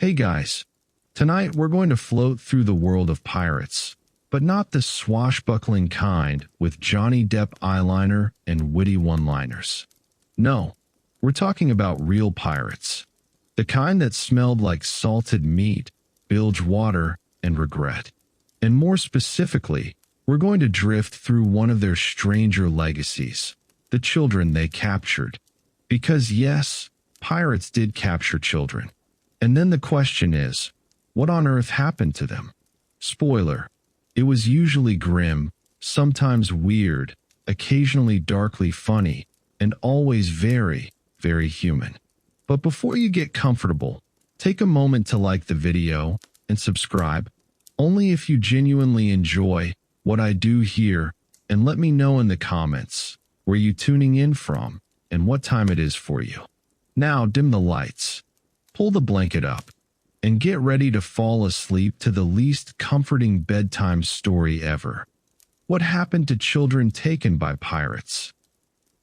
Hey guys, tonight we're going to float through the world of pirates, but not the swashbuckling kind with Johnny Depp eyeliner and witty one-liners. No, we're talking about real pirates, the kind that smelled like salted meat, bilge water, and regret. And more specifically, we're going to drift through one of their stranger legacies, the children they captured. Because yes, pirates did capture children. And then the question is, what on earth happened to them? Spoiler, it was usually grim, sometimes weird, occasionally darkly funny, and always very, very human. But before you get comfortable, take a moment to like the video and subscribe, only if you genuinely enjoy what I do here, and let me know in the comments where you tuning in from and what time it is for you. Now dim the lights. Pull the blanket up, and get ready to fall asleep to the least comforting bedtime story ever. What happened to children taken by pirates?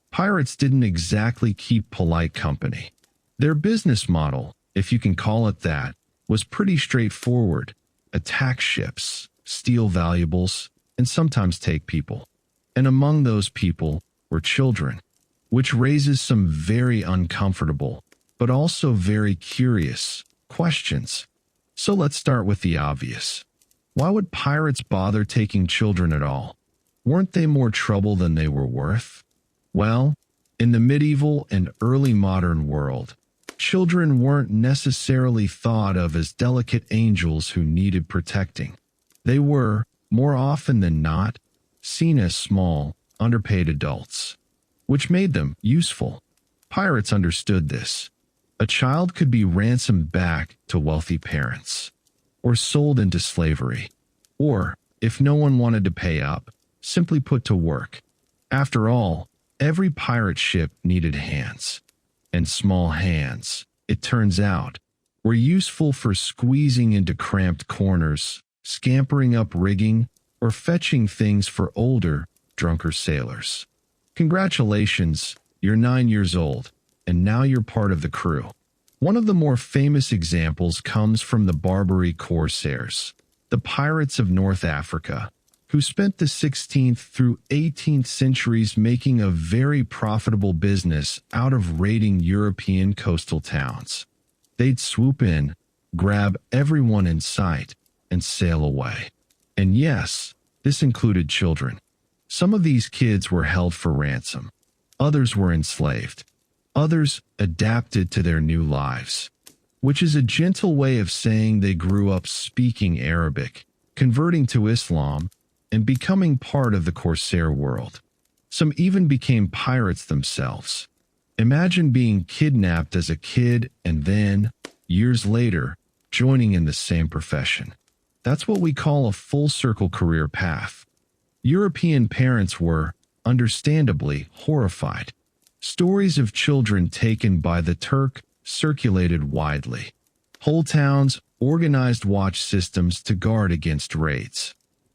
Pirates didn't exactly keep polite company. Their business model, if you can call it that, was pretty straightforward. Attack ships, steal valuables, and sometimes take people. And among those people were children, which raises some very uncomfortable but also very curious questions. So let's start with the obvious. Why would pirates bother taking children at all? Weren't they more trouble than they were worth? Well, in the medieval and early modern world, children weren't necessarily thought of as delicate angels who needed protecting. They were, more often than not, seen as small, underpaid adults, which made them useful. Pirates understood this. A child could be ransomed back to wealthy parents, or sold into slavery, or, if no one wanted to pay up, simply put to work. After all, every pirate ship needed hands, and small hands, it turns out, were useful for squeezing into cramped corners, scampering up rigging, or fetching things for older, drunker sailors. Congratulations, you're 9 years old, and now you're part of the crew. One of the more famous examples comes from the Barbary corsairs, the pirates of North Africa, who spent the 16th through 18th centuries making a very profitable business out of raiding European coastal towns. They'd swoop in, grab everyone in sight, and sail away. And yes, this included children. Some of these kids were held for ransom. Others were enslaved. Others adapted to their new lives, which is a gentle way of saying they grew up speaking Arabic, converting to Islam, and becoming part of the corsair world. Some even became pirates themselves. Imagine being kidnapped as a kid and then, years later, joining in the same profession. That's what we call a full-circle career path. European parents were, understandably, horrified. Stories of children taken by the Turk circulated widely. Whole towns organized watch systems to guard against raids.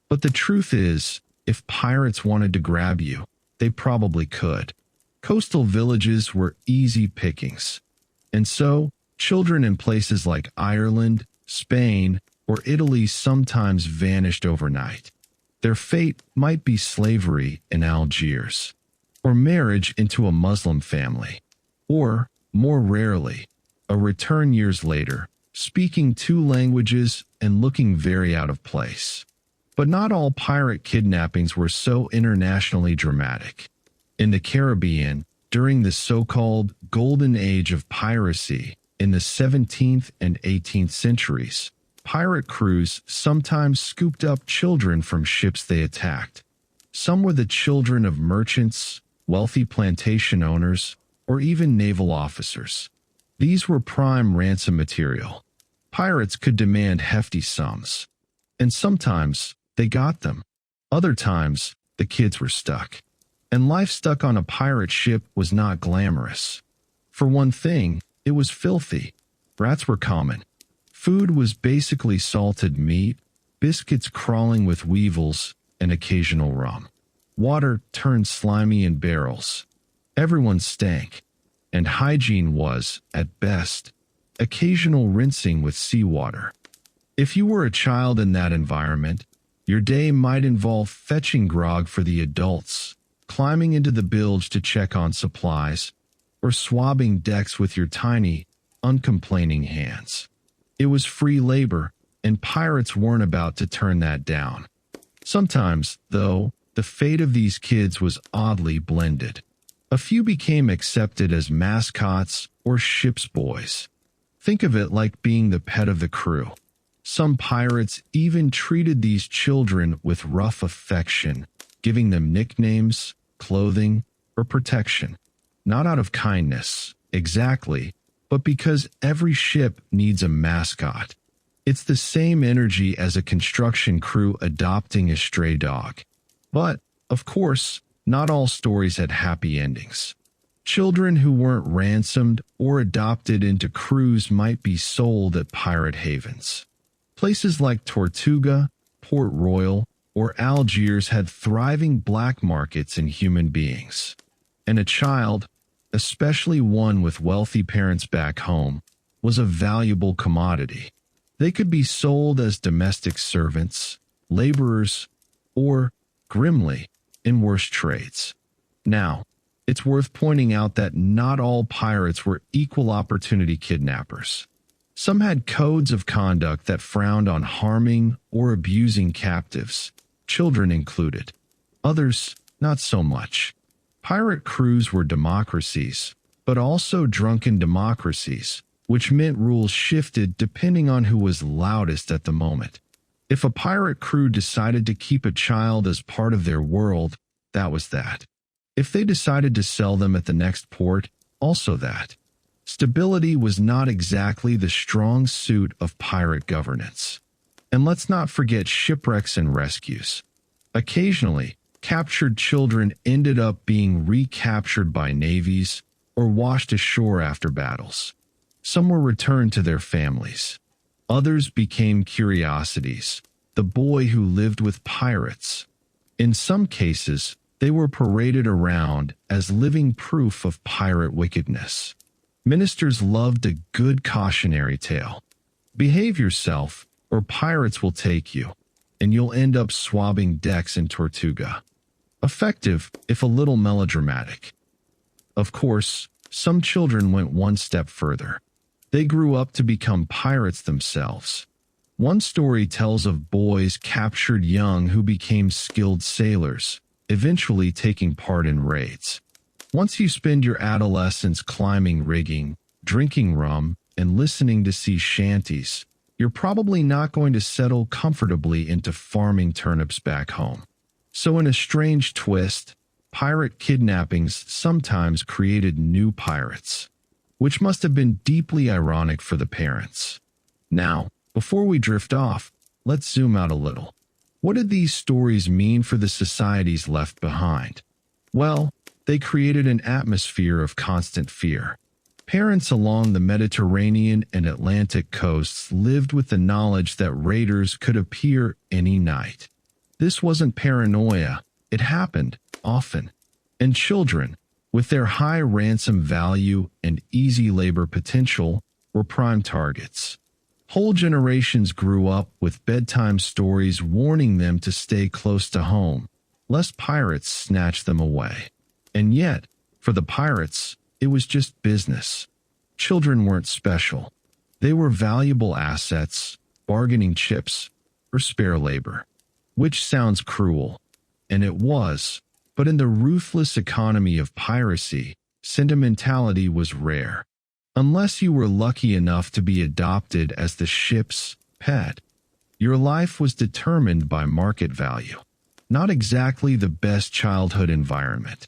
But the truth is, if pirates wanted to grab you, they probably could. Coastal villages were easy pickings. And so, children in places like Ireland, Spain, or Italy sometimes vanished overnight. Their fate might be slavery in Algiers, or marriage into a Muslim family, or, more rarely, a return years later, speaking 2 languages and looking very out of place. But not all pirate kidnappings were so internationally dramatic. In the Caribbean, during the so-called Golden Age of piracy in the 17th and 18th centuries, pirate crews sometimes scooped up children from ships they attacked. Some were the children of merchants, wealthy plantation owners, or even naval officers. These were prime ransom material. Pirates could demand hefty sums, and sometimes they got them. Other times, the kids were stuck. And life stuck on a pirate ship was not glamorous. For one thing, it was filthy. Rats were common. Food was basically salted meat, biscuits crawling with weevils, and occasional rum. Water turned slimy in barrels. Everyone stank, and hygiene was, at best, occasional rinsing with seawater. If you were a child in that environment, your day might involve fetching grog for the adults, climbing into the bilge to check on supplies, or swabbing decks with your tiny, uncomplaining hands. It was free labor, and pirates weren't about to turn that down. Sometimes, though, the fate of these kids was oddly blended. A few became accepted as mascots or ship's boys. Think of it like being the pet of the crew. Some pirates even treated these children with rough affection, giving them nicknames, clothing, or protection. Not out of kindness, exactly, but because every ship needs a mascot. It's the same energy as a construction crew adopting a stray dog. But, of course, not all stories had happy endings. Children who weren't ransomed or adopted into crews might be sold at pirate havens. Places like Tortuga, Port Royal, or Algiers had thriving black markets in human beings. And a child, especially one with wealthy parents back home, was a valuable commodity. They could be sold as domestic servants, laborers, or, grimly, in worse trades. Now, it's worth pointing out that not all pirates were equal opportunity kidnappers. Some had codes of conduct that frowned on harming or abusing captives, children included. Others, not so much. Pirate crews were democracies, but also drunken democracies, which meant rules shifted depending on who was loudest at the moment. If a pirate crew decided to keep a child as part of their world, that was that. If they decided to sell them at the next port, also that. Stability was not exactly the strong suit of pirate governance. And let's not forget shipwrecks and rescues. Occasionally, captured children ended up being recaptured by navies or washed ashore after battles. Some were returned to their families. Others became curiosities, the boy who lived with pirates. In some cases, they were paraded around as living proof of pirate wickedness. Ministers loved a good cautionary tale. Behave yourself, or pirates will take you, and you'll end up swabbing decks in Tortuga. Effective, if a little melodramatic. Of course, some children went one step further. They grew up to become pirates themselves. One story tells of boys captured young who became skilled sailors, eventually taking part in raids. Once you spend your adolescence climbing rigging, drinking rum, and listening to sea shanties, you're probably not going to settle comfortably into farming turnips back home. So in a strange twist, pirate kidnappings sometimes created new pirates, which must have been deeply ironic for the parents. Now, before we drift off, let's zoom out a little. What did these stories mean for the societies left behind? Well, they created an atmosphere of constant fear. Parents along the Mediterranean and Atlantic coasts lived with the knowledge that raiders could appear any night. This wasn't paranoia, it happened, often. And children, with their high ransom value and easy labor potential, were prime targets. Whole generations grew up with bedtime stories warning them to stay close to home, lest pirates snatch them away. And yet, for the pirates, it was just business. Children weren't special. They were valuable assets, bargaining chips, or spare labor. Which sounds cruel, and it was, but in the ruthless economy of piracy, sentimentality was rare. Unless you were lucky enough to be adopted as the ship's pet, your life was determined by market value. Not exactly the best childhood environment.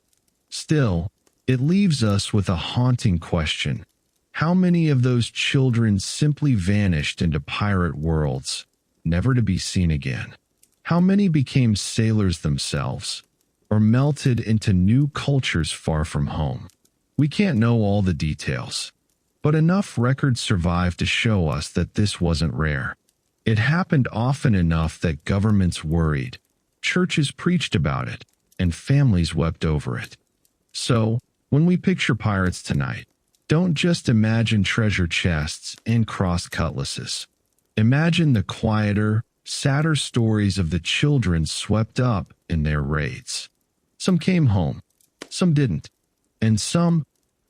Still, it leaves us with a haunting question. How many of those children simply vanished into pirate worlds, never to be seen again? How many became sailors themselves, or melted into new cultures far from home? We can't know all the details, but enough records survive to show us that this wasn't rare. It happened often enough that governments worried, churches preached about it, and families wept over it. So, when we picture pirates tonight, Don't just imagine treasure chests and crossed cutlasses. Imagine the quieter, sadder stories of the children swept up in their raids. Some came home, some didn't, and some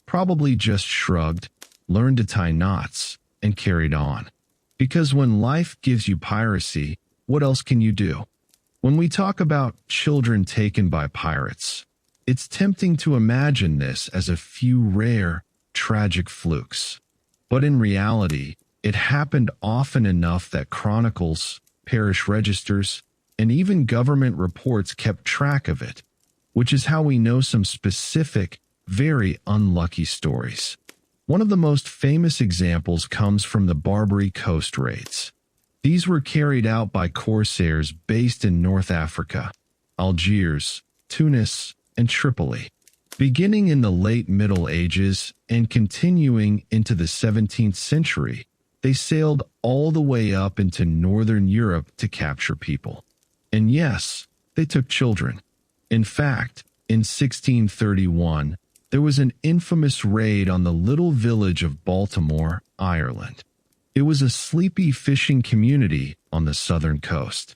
probably just shrugged, learned to tie knots, and carried on. Because when life gives you piracy, what else can you do? When we talk about children taken by pirates, it's tempting to imagine this as a few rare, tragic flukes. But in reality, it happened often enough that chronicles, parish registers, and even government reports kept track of it, which is how we know some specific, very unlucky stories. One of the most famous examples comes from the Barbary coast raids. These were carried out by corsairs based in North Africa, Algiers, Tunis, and Tripoli. Beginning in the late Middle Ages and continuing into the 17th century, they sailed all the way up into northern Europe to capture people. And yes, they took children. In fact, in 1631, there was an infamous raid on the little village of Baltimore, Ireland. It was a sleepy fishing community on the southern coast.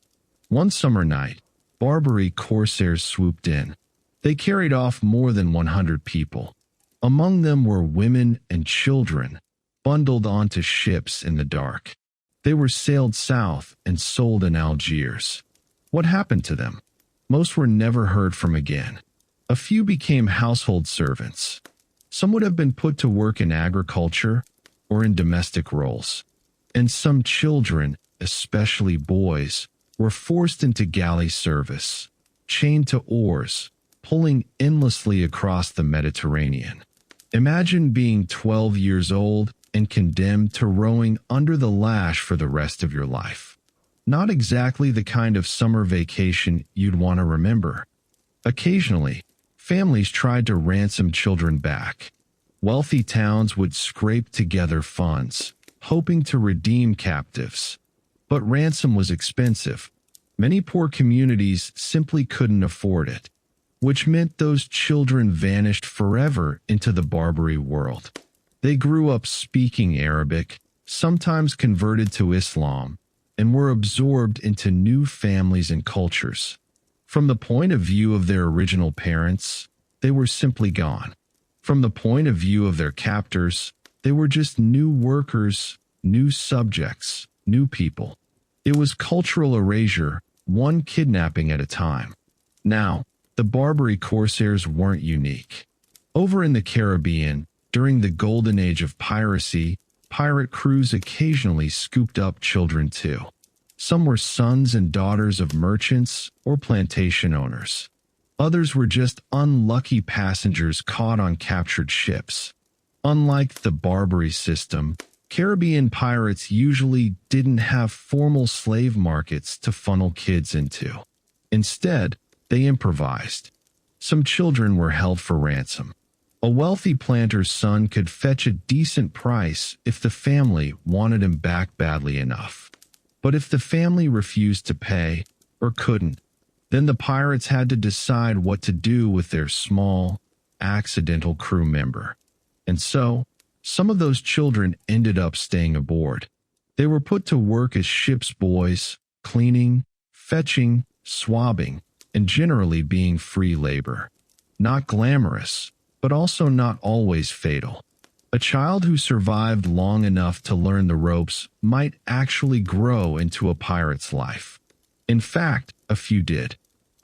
One summer night, Barbary corsairs swooped in. They carried off more than 100 people. Among them were women and children, bundled onto ships in the dark. They were sailed south and sold in Algiers. What happened to them? Most were never heard from again. A few became household servants. Some would have been put to work in agriculture or in domestic roles. And some children, especially boys, were forced into galley service, chained to oars, pulling endlessly across the Mediterranean. Imagine being 12 years old and condemned to rowing under the lash for the rest of your life. Not exactly the kind of summer vacation you'd want to remember. Occasionally, families tried to ransom children back. Wealthy towns would scrape together funds, hoping to redeem captives. But ransom was expensive. Many poor communities simply couldn't afford it, which meant those children vanished forever into the Barbary world. They grew up speaking Arabic, sometimes converted to Islam, and were absorbed into new families and cultures. From the point of view of their original parents, they were simply gone. From the point of view of their captors, they were just new workers, new subjects, new people. It was cultural erasure, one kidnapping at a time. Now, the Barbary corsairs weren't unique. Over in the Caribbean, during the golden age of piracy, pirate crews occasionally scooped up children too. Some were sons and daughters of merchants or plantation owners. Others were just unlucky passengers caught on captured ships. Unlike the Barbary system, Caribbean pirates usually didn't have formal slave markets to funnel kids into. Instead, they improvised. Some children were held for ransom. A wealthy planter's son could fetch a decent price if the family wanted him back badly enough. But if the family refused to pay, or couldn't, then the pirates had to decide what to do with their small, accidental crew member. And so, some of those children ended up staying aboard. They were put to work as ship's boys, cleaning, fetching, swabbing, and generally being free labor. Not glamorous, but also not always fatal. A child who survived long enough to learn the ropes might actually grow into a pirate's life. In fact, a few did.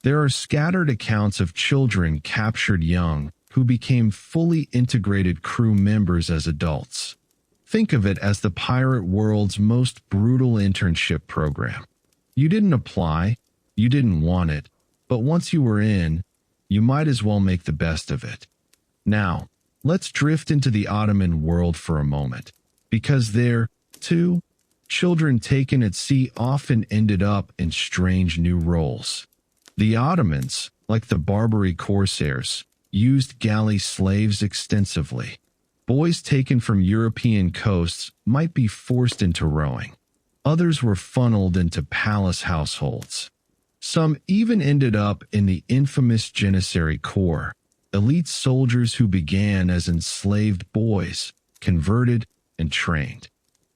There are scattered accounts of children captured young who became fully integrated crew members as adults. Think of it as the pirate world's most brutal internship program. You didn't apply, you didn't want it, but once you were in, you might as well make the best of it. Now, let's drift into the Ottoman world for a moment, because there, too, children taken at sea often ended up in strange new roles. The Ottomans, like the Barbary corsairs, used galley slaves extensively. Boys taken from European coasts might be forced into rowing. Others were funneled into palace households. Some even ended up in the infamous Janissary Corps, elite soldiers who began as enslaved boys, converted, and trained.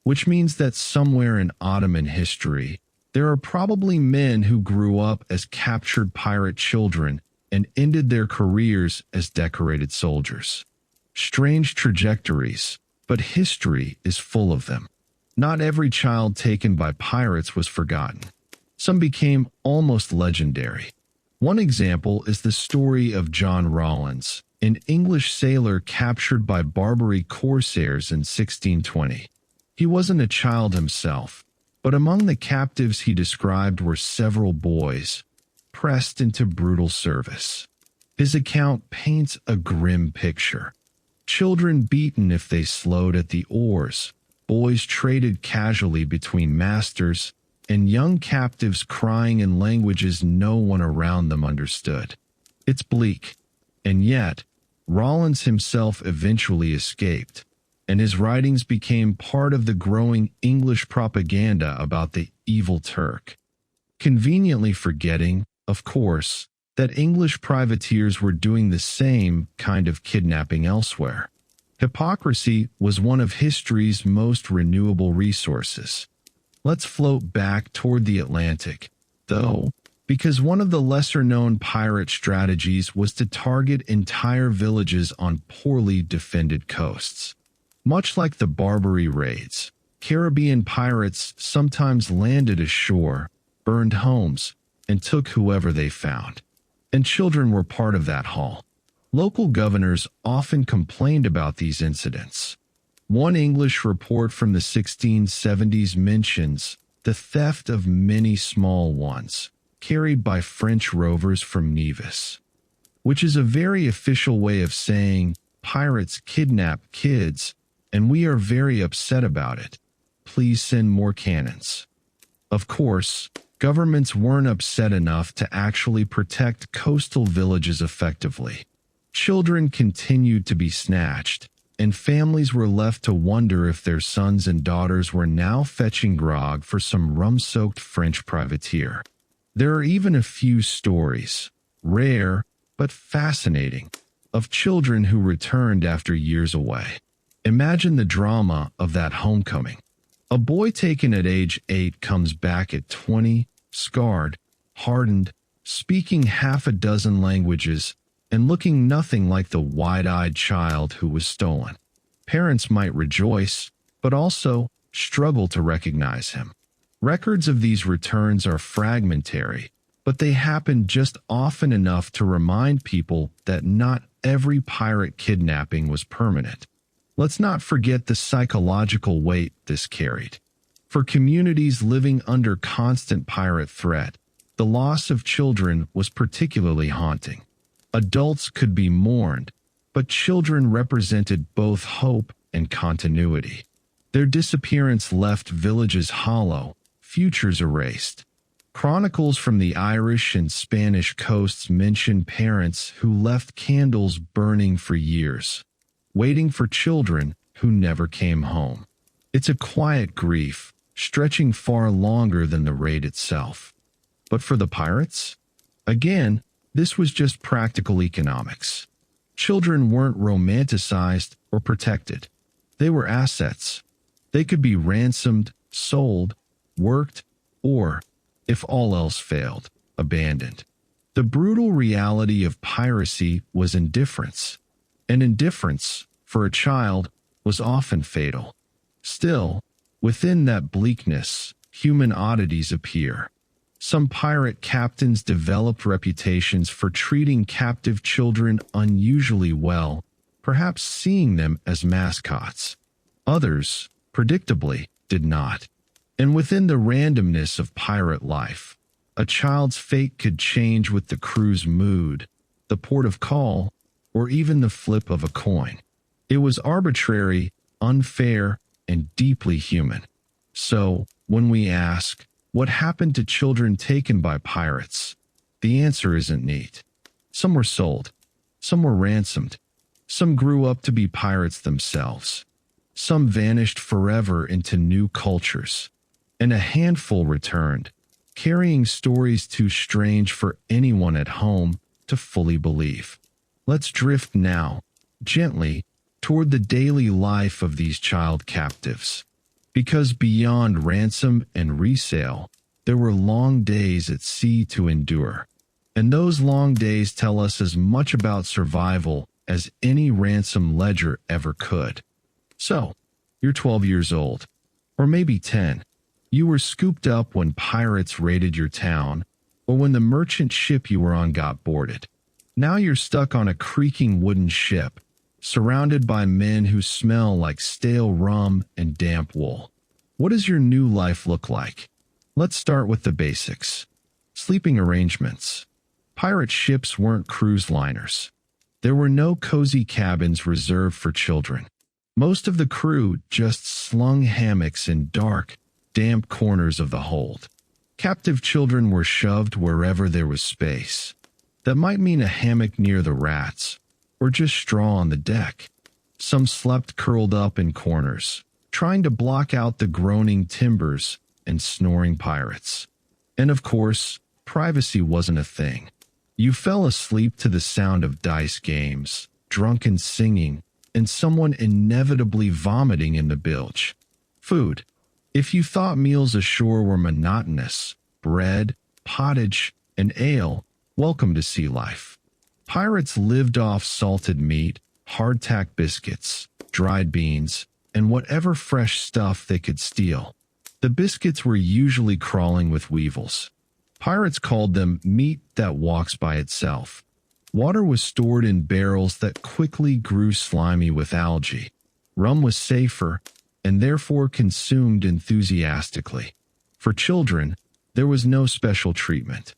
Which means that somewhere in Ottoman history, there are probably men who grew up as captured pirate children and ended their careers as decorated soldiers. Strange trajectories, but history is full of them. Not every child taken by pirates was forgotten. Some became almost legendary. One example is the story of John Rawlins, an English sailor captured by Barbary corsairs in 1620. He wasn't a child himself, but among the captives he described were several boys, pressed into brutal service. His account paints a grim picture. Children beaten if they slowed at the oars, boys traded casually between masters, and young captives crying in languages no one around them understood. It's bleak, and yet, Rawlins himself eventually escaped, and his writings became part of the growing English propaganda about the evil Turk. Conveniently forgetting, of course, that English privateers were doing the same kind of kidnapping elsewhere. Hypocrisy was one of history's most renewable resources. Let's float back toward the Atlantic, though, because one of the lesser-known pirate strategies was to target entire villages on poorly defended coasts. Much like the Barbary raids, Caribbean pirates sometimes landed ashore, burned homes, and took whoever they found. And children were part of that haul. Local governors often complained about these incidents. One English report from the 1670s mentions the theft of many small ones, carried by French rovers from Nevis, which is a very official way of saying pirates kidnap kids, and we are very upset about it. Please send more cannons. Of course, governments weren't upset enough to actually protect coastal villages effectively. Children continued to be snatched, and families were left to wonder if their sons and daughters were now fetching grog for some rum-soaked French privateer. There are even a few stories, rare but fascinating, of children who returned after years away. Imagine the drama of that homecoming. A boy taken at age 8 comes back at 20, scarred, hardened, speaking half a dozen languages, and looking nothing like the wide-eyed child who was stolen. Parents might rejoice, but also struggle to recognize him. Records of these returns are fragmentary, but they happen just often enough to remind people that not every pirate kidnapping was permanent. Let's not forget the psychological weight this carried. For communities living under constant pirate threat, the loss of children was particularly haunting. Adults could be mourned, but children represented both hope and continuity. Their disappearance left villages hollow, futures erased. Chronicles from the Irish and Spanish coasts mention parents who left candles burning for years, waiting for children who never came home. It's a quiet grief, stretching far longer than the raid itself. But for the pirates? Again, this was just practical economics. Children weren't romanticized or protected. They were assets. They could be ransomed, sold, worked, or, if all else failed, abandoned. The brutal reality of piracy was indifference, and indifference, for a child, was often fatal. Still, within that bleakness, human oddities appear. Some pirate captains developed reputations for treating captive children unusually well, perhaps seeing them as mascots. Others, predictably, did not. And within the randomness of pirate life, a child's fate could change with the crew's mood, the port of call, or even the flip of a coin. It was arbitrary, unfair, and deeply human. So, when we ask, what happened to children taken by pirates? The answer isn't neat. Some were sold. Some were ransomed. Some grew up to be pirates themselves. Some vanished forever into new cultures. And a handful returned, carrying stories too strange for anyone at home to fully believe. Let's drift now, gently, toward the daily life of these child captives. Because beyond ransom and resale, there were long days at sea to endure. And those long days tell us as much about survival as any ransom ledger ever could. So, you're 12 years old, or maybe 10. You were scooped up when pirates raided your town, or when the merchant ship you were on got boarded. Now you're stuck on a creaking wooden ship, surrounded by men who smell like stale rum and damp wool. What does your new life look like? Let's start with the basics. Sleeping arrangements. Pirate ships weren't cruise liners. There were no cozy cabins reserved for children. Most of the crew just slung hammocks in dark, damp corners of the hold. Captive children were shoved wherever there was space. That might mean a hammock near the rats, or just straw on the deck. Some slept curled up in corners, trying to block out the groaning timbers and snoring pirates. And of course, privacy wasn't a thing. You fell asleep to the sound of dice games, drunken singing, and someone inevitably vomiting in the bilge. Food. If you thought meals ashore were monotonous, bread, pottage, and ale, welcome to sea life. Pirates lived off salted meat, hardtack biscuits, dried beans, and whatever fresh stuff they could steal. The biscuits were usually crawling with weevils. Pirates called them meat that walks by itself. Water was stored in barrels that quickly grew slimy with algae. Rum was safer, and therefore consumed enthusiastically. For children, there was no special treatment.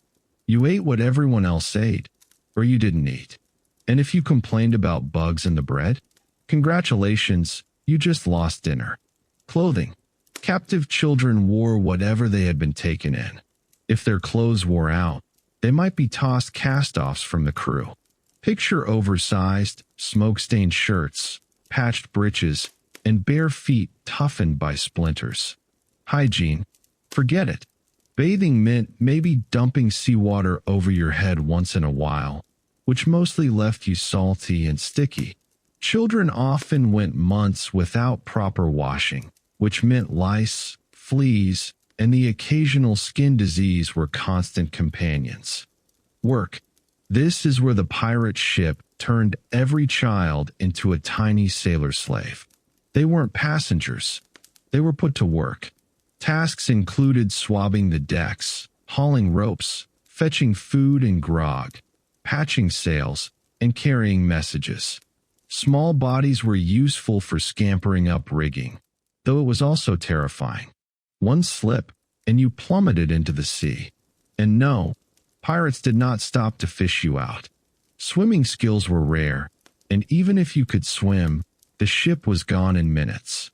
You ate what everyone else ate, or you didn't eat. And if you complained about bugs in the bread, congratulations, you just lost dinner. Clothing. Captive children wore whatever they had been taken in. If their clothes wore out, they might be tossed cast-offs from the crew. Picture oversized, smoke-stained shirts, patched breeches, and bare feet toughened by splinters. Hygiene. Forget it. Bathing meant maybe dumping seawater over your head once in a while, which mostly left you salty and sticky. Children often went months without proper washing, which meant lice, fleas, and the occasional skin disease were constant companions. Work. This is where the pirate ship turned every child into a tiny sailor slave. They weren't passengers. They were put to work. Tasks included swabbing the decks, hauling ropes, fetching food and grog, patching sails, and carrying messages. Small bodies were useful for scampering up rigging, though it was also terrifying. One slip, and you plummeted into the sea. And no, pirates did not stop to fish you out. Swimming skills were rare, and even if you could swim, the ship was gone in minutes.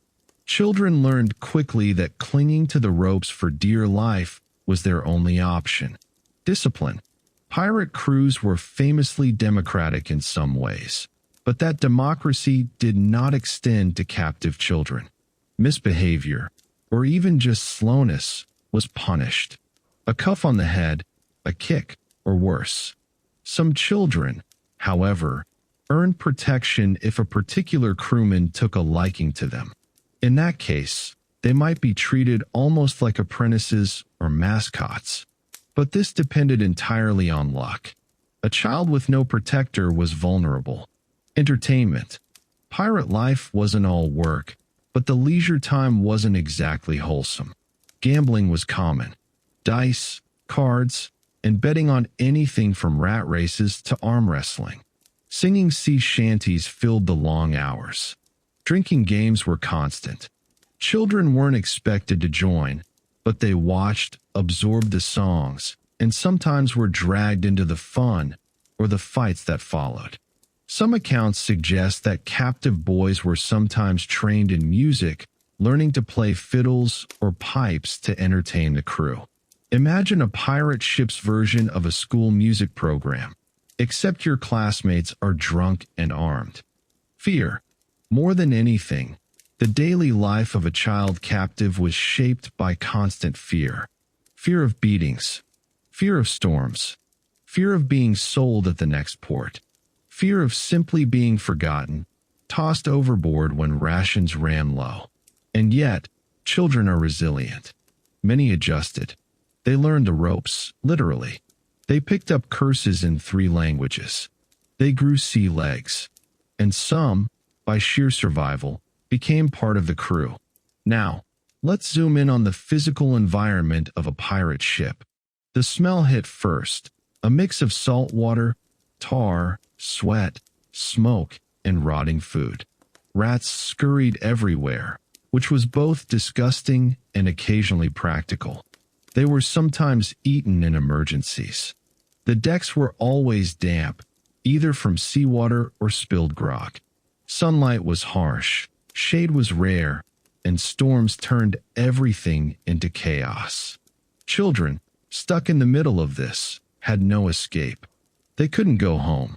Children learned quickly that clinging to the ropes for dear life was their only option. Discipline. Pirate crews were famously democratic in some ways, but that democracy did not extend to captive children. Misbehavior, or even just slowness, was punished. A cuff on the head, a kick, or worse. Some children, however, earned protection if a particular crewman took a liking to them. In that case, they might be treated almost like apprentices or mascots. But this depended entirely on luck. A child with no protector was vulnerable. Entertainment. Pirate life wasn't all work, but the leisure time wasn't exactly wholesome. Gambling was common. Dice, cards, and betting on anything from rat races to arm wrestling. Singing sea shanties filled the long hours. Drinking games were constant. Children weren't expected to join, but they watched, absorbed the songs, and sometimes were dragged into the fun or the fights that followed. Some accounts suggest that captive boys were sometimes trained in music, learning to play fiddles or pipes to entertain the crew. Imagine a pirate ship's version of a school music program, except your classmates are drunk and armed. Fear. More than anything, the daily life of a child captive was shaped by constant fear. Fear of beatings, fear of storms, fear of being sold at the next port, fear of simply being forgotten, tossed overboard when rations ran low. And yet, children are resilient. Many adjusted. They learned the ropes, literally. They picked up curses in 3 languages. They grew sea legs. And some, by sheer survival, became part of the crew. Now, let's zoom in on the physical environment of a pirate ship. The smell hit first, a mix of salt water, tar, sweat, smoke, and rotting food. Rats scurried everywhere, which was both disgusting and occasionally practical. They were sometimes eaten in emergencies. The decks were always damp, either from seawater or spilled grog. Sunlight was harsh, shade was rare, and storms turned everything into chaos. Children, stuck in the middle of this, had no escape. They couldn't go home.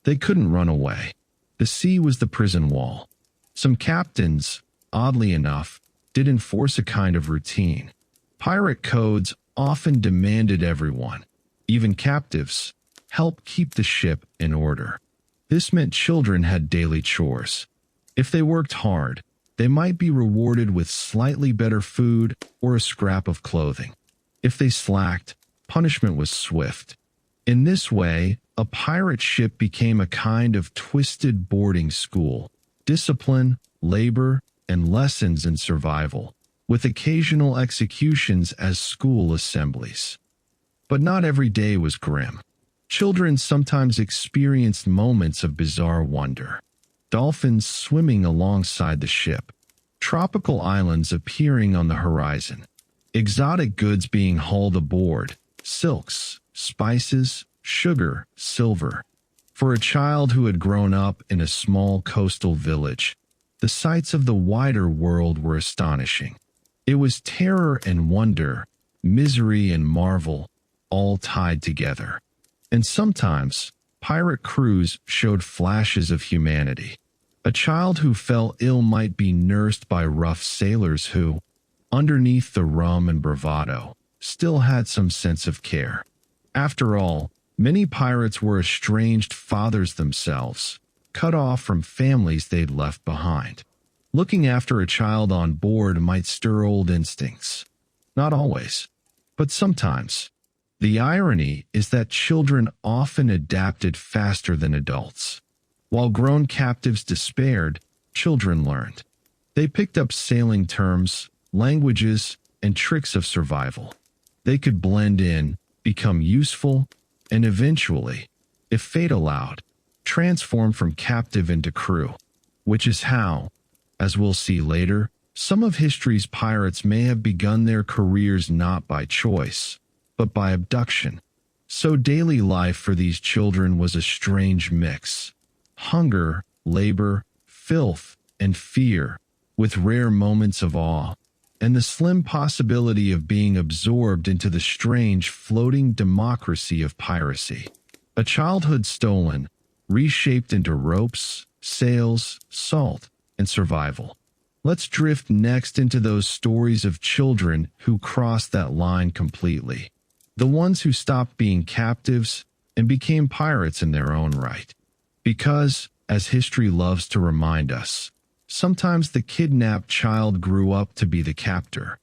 They couldn't run away. The sea was the prison wall. Some captains, oddly enough, did enforce a kind of routine. Pirate codes often demanded everyone, even captives, help keep the ship in order. This meant children had daily chores. If they worked hard, they might be rewarded with slightly better food or a scrap of clothing. If they slacked, punishment was swift. In this way, a pirate ship became a kind of twisted boarding school: discipline, labor, and lessons in survival, with occasional executions as school assemblies. But not every day was grim. Children sometimes experienced moments of bizarre wonder. Dolphins swimming alongside the ship, tropical islands appearing on the horizon, exotic goods being hauled aboard, silks, spices, sugar, silver. For a child who had grown up in a small coastal village, the sights of the wider world were astonishing. It was terror and wonder, misery and marvel, all tied together. And sometimes, pirate crews showed flashes of humanity. A child who fell ill might be nursed by rough sailors who, underneath the rum and bravado, still had some sense of care. After all, many pirates were estranged fathers themselves, cut off from families they'd left behind. Looking after a child on board might stir old instincts. Not always, but sometimes. The irony is that children often adapted faster than adults. While grown captives despaired, children learned. They picked up sailing terms, languages, and tricks of survival. They could blend in, become useful, and eventually, if fate allowed, transform from captive into crew, which is how, as we'll see later, some of history's pirates may have begun their careers not by choice, but by abduction. So daily life for these children was a strange mix: hunger, labor, filth, and fear, with rare moments of awe, and the slim possibility of being absorbed into the strange floating democracy of piracy. A childhood stolen, reshaped into ropes, sails, salt, and survival. Let's drift next into those stories of children who crossed that line completely. The ones who stopped being captives and became pirates in their own right. Because, as history loves to remind us, sometimes the kidnapped child grew up to be the captor.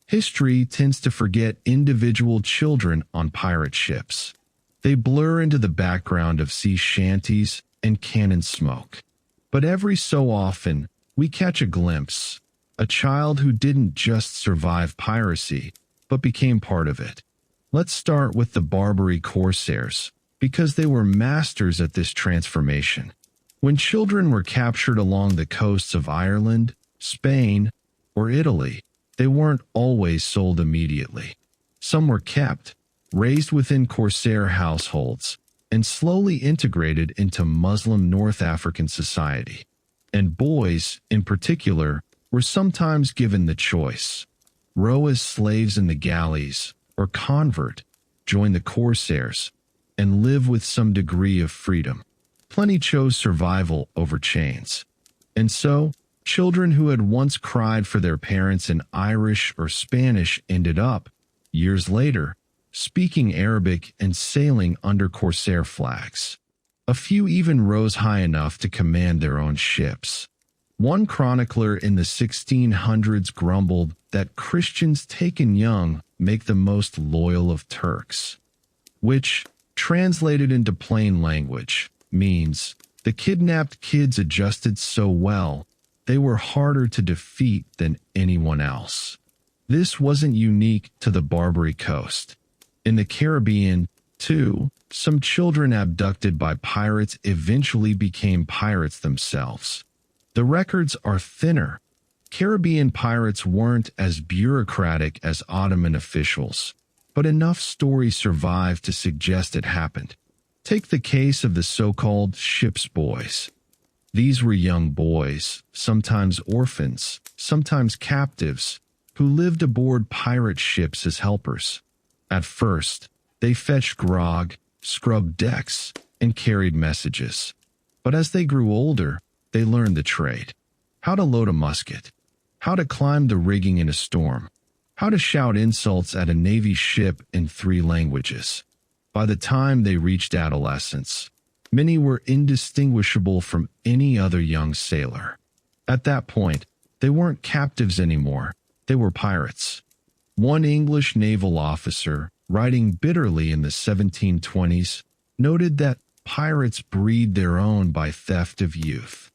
History tends to forget individual children on pirate ships. They blur into the background of sea shanties and cannon smoke. But every so often, we catch a glimpse, a child who didn't just survive piracy, but became part of it. Let's start with the Barbary corsairs, because they were masters at this transformation. When children were captured along the coasts of Ireland, Spain, or Italy, they weren't always sold immediately. Some were kept, raised within corsair households, and slowly integrated into Muslim North African society. And boys, in particular, were sometimes given the choice: row as slaves in the galleys, or convert, join the corsairs, and live with some degree of freedom. Plenty chose survival over chains. And so, children who had once cried for their parents in Irish or Spanish ended up, years later, speaking Arabic and sailing under corsair flags. A few even rose high enough to command their own ships. One chronicler in the 1600s grumbled that Christians taken young make the most loyal of Turks, which, translated into plain language, means the kidnapped kids adjusted so well they were harder to defeat than anyone else. This wasn't unique to the Barbary coast. In the Caribbean, too, some children abducted by pirates eventually became pirates themselves. The records are thinner. Caribbean pirates weren't as bureaucratic as Ottoman officials, but enough stories survive to suggest it happened. Take the case of the so-called ship's boys. These were young boys, sometimes orphans, sometimes captives, who lived aboard pirate ships as helpers. At first, they fetched grog, scrubbed decks, and carried messages. But as they grew older, they learned the trade. How to load a musket, how to climb the rigging in a storm, how to shout insults at a Navy ship in 3 languages. By the time they reached adolescence, many were indistinguishable from any other young sailor. At that point, they weren't captives anymore, they were pirates. One English naval officer, writing bitterly in the 1720s, noted that pirates breed their own by theft of youth.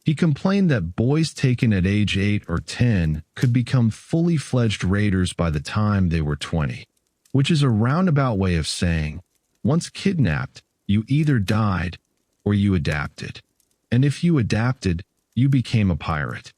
He complained that boys taken at age 8 or 10 could become fully fledged raiders by the time they were 20, which is a roundabout way of saying, once kidnapped, you either died or you adapted. And if you adapted, you became a pirate.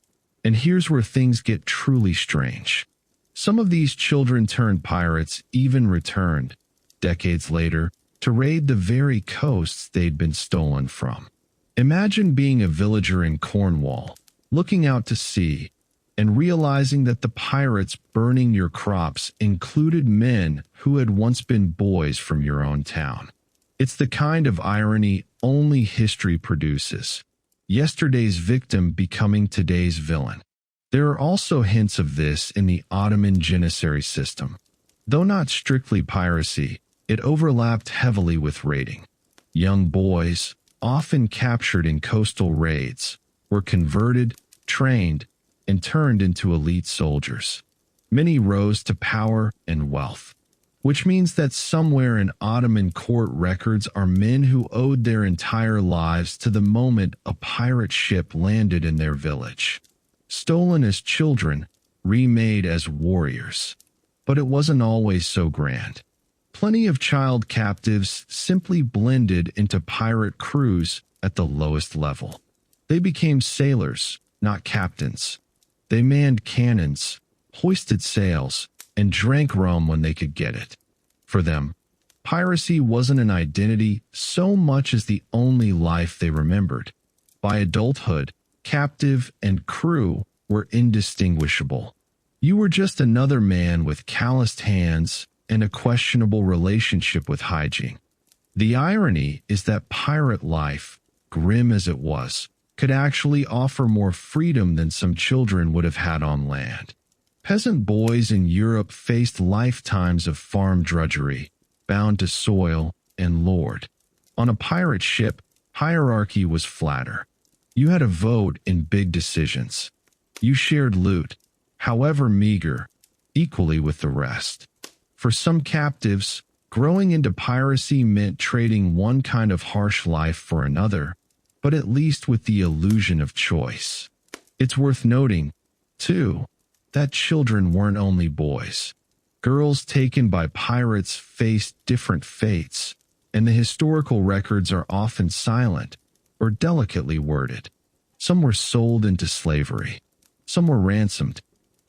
And here's where things get truly strange. Some of these children turned pirates even returned, decades later, to raid the very coasts they'd been stolen from. Imagine being a villager in Cornwall, looking out to sea, and realizing that the pirates burning your crops included men who had once been boys from your own town. It's the kind of irony only history produces. Yesterday's victim becoming today's villain. There are also hints of this in the Ottoman janissary system. Though not strictly piracy, it overlapped heavily with raiding. Young boys, often captured in coastal raids, were converted, trained, and turned into elite soldiers. Many rose to power and wealth, which means that somewhere in Ottoman court records are men who owed their entire lives to the moment a pirate ship landed in their village. Stolen as children, remade as warriors. But it wasn't always so grand. Plenty of child captives simply blended into pirate crews at the lowest level. They became sailors, not captains. They manned cannons, hoisted sails, and drank rum when they could get it. For them, piracy wasn't an identity so much as the only life they remembered. By adulthood, captive and crew were indistinguishable. You were just another man with calloused hands and a questionable relationship with hygiene. The irony is that pirate life, grim as it was, could actually offer more freedom than some children would have had on land. Peasant boys in Europe faced lifetimes of farm drudgery, bound to soil and lord. On a pirate ship, hierarchy was flatter. You had a vote in big decisions. You shared loot, however meager, equally with the rest. For some captives, growing into piracy meant trading one kind of harsh life for another, but at least with the illusion of choice. It's worth noting, too, that children weren't only boys. Girls taken by pirates faced different fates, and the historical records are often silent or delicately worded. Some were sold into slavery. Some were ransomed.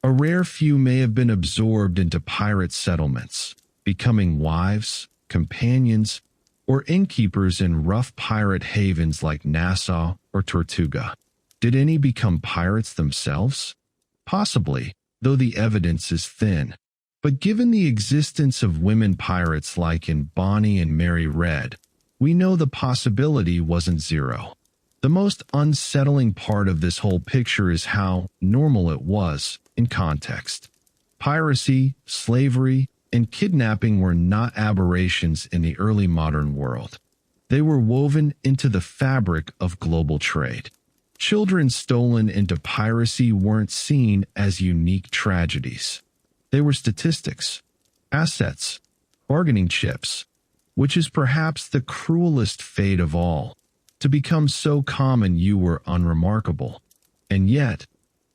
A rare few may have been absorbed into pirate settlements, becoming wives, companions, or innkeepers in rough pirate havens like Nassau or Tortuga. Did any become pirates themselves? Possibly, though the evidence is thin. But given the existence of women pirates like in Bonnie and Mary Red, we know the possibility wasn't zero. The most unsettling part of this whole picture is how normal it was in context. Piracy, slavery, and kidnapping were not aberrations in the early modern world. They were woven into the fabric of global trade. Children stolen into piracy weren't seen as unique tragedies. They were statistics, assets, bargaining chips, which is perhaps the cruelest fate of all, to become so common you were unremarkable. And yet,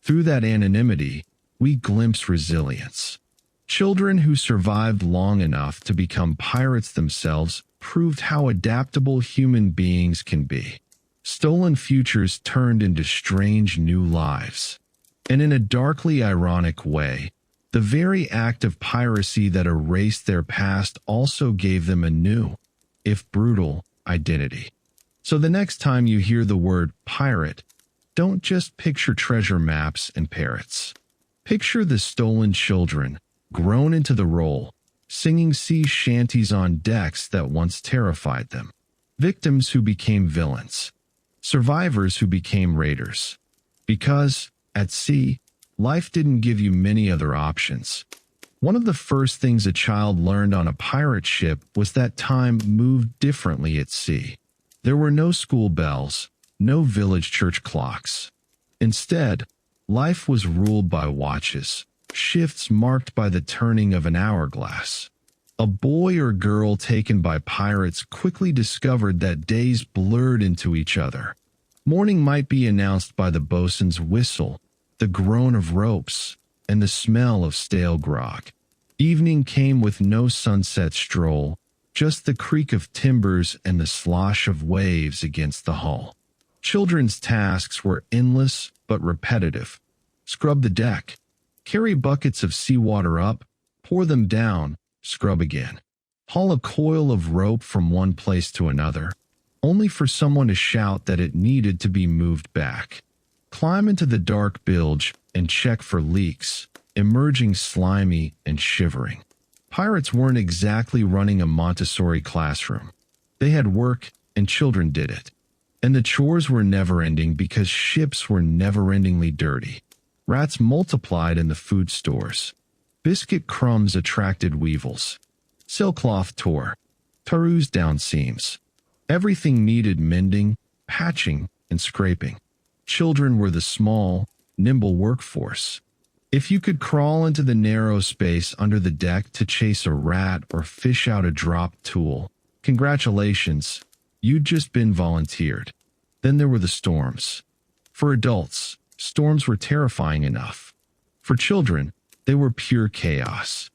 through that anonymity, we glimpse resilience. Children who survived long enough to become pirates themselves proved how adaptable human beings can be. Stolen futures turned into strange new lives. And in a darkly ironic way, the very act of piracy that erased their past also gave them a new, if brutal, identity. So the next time you hear the word pirate, don't just picture treasure maps and parrots. Picture the stolen children, grown into the role, singing sea shanties on decks that once terrified them. Victims who became villains. Survivors who became raiders. Because, at sea, life didn't give you many other options. One of the first things a child learned on a pirate ship was that time moved differently at sea. There were no school bells, no village church clocks. Instead, life was ruled by watches, shifts marked by the turning of an hourglass. A boy or girl taken by pirates quickly discovered that days blurred into each other. Morning might be announced by the bosun's whistle, the groan of ropes, and the smell of stale grog. Evening came with no sunset stroll, just the creak of timbers and the slosh of waves against the hull. Children's tasks were endless but repetitive. Scrub the deck, carry buckets of seawater up, pour them down, scrub again. Haul a coil of rope from one place to another, only for someone to shout that it needed to be moved back. Climb into the dark bilge and check for leaks, emerging slimy and shivering. Pirates weren't exactly running a Montessori classroom. They had work, and children did it. And the chores were never-ending because ships were never-endingly dirty. Rats multiplied in the food stores. Biscuit crumbs attracted weevils. Sailcloth tore. Taroos down seams. Everything needed mending, patching, and scraping. Children were the small, nimble workforce. If you could crawl into the narrow space under the deck to chase a rat or fish out a dropped tool, congratulations, you'd just been volunteered. Then there were the storms. For adults, storms were terrifying enough. For children, they were pure chaos.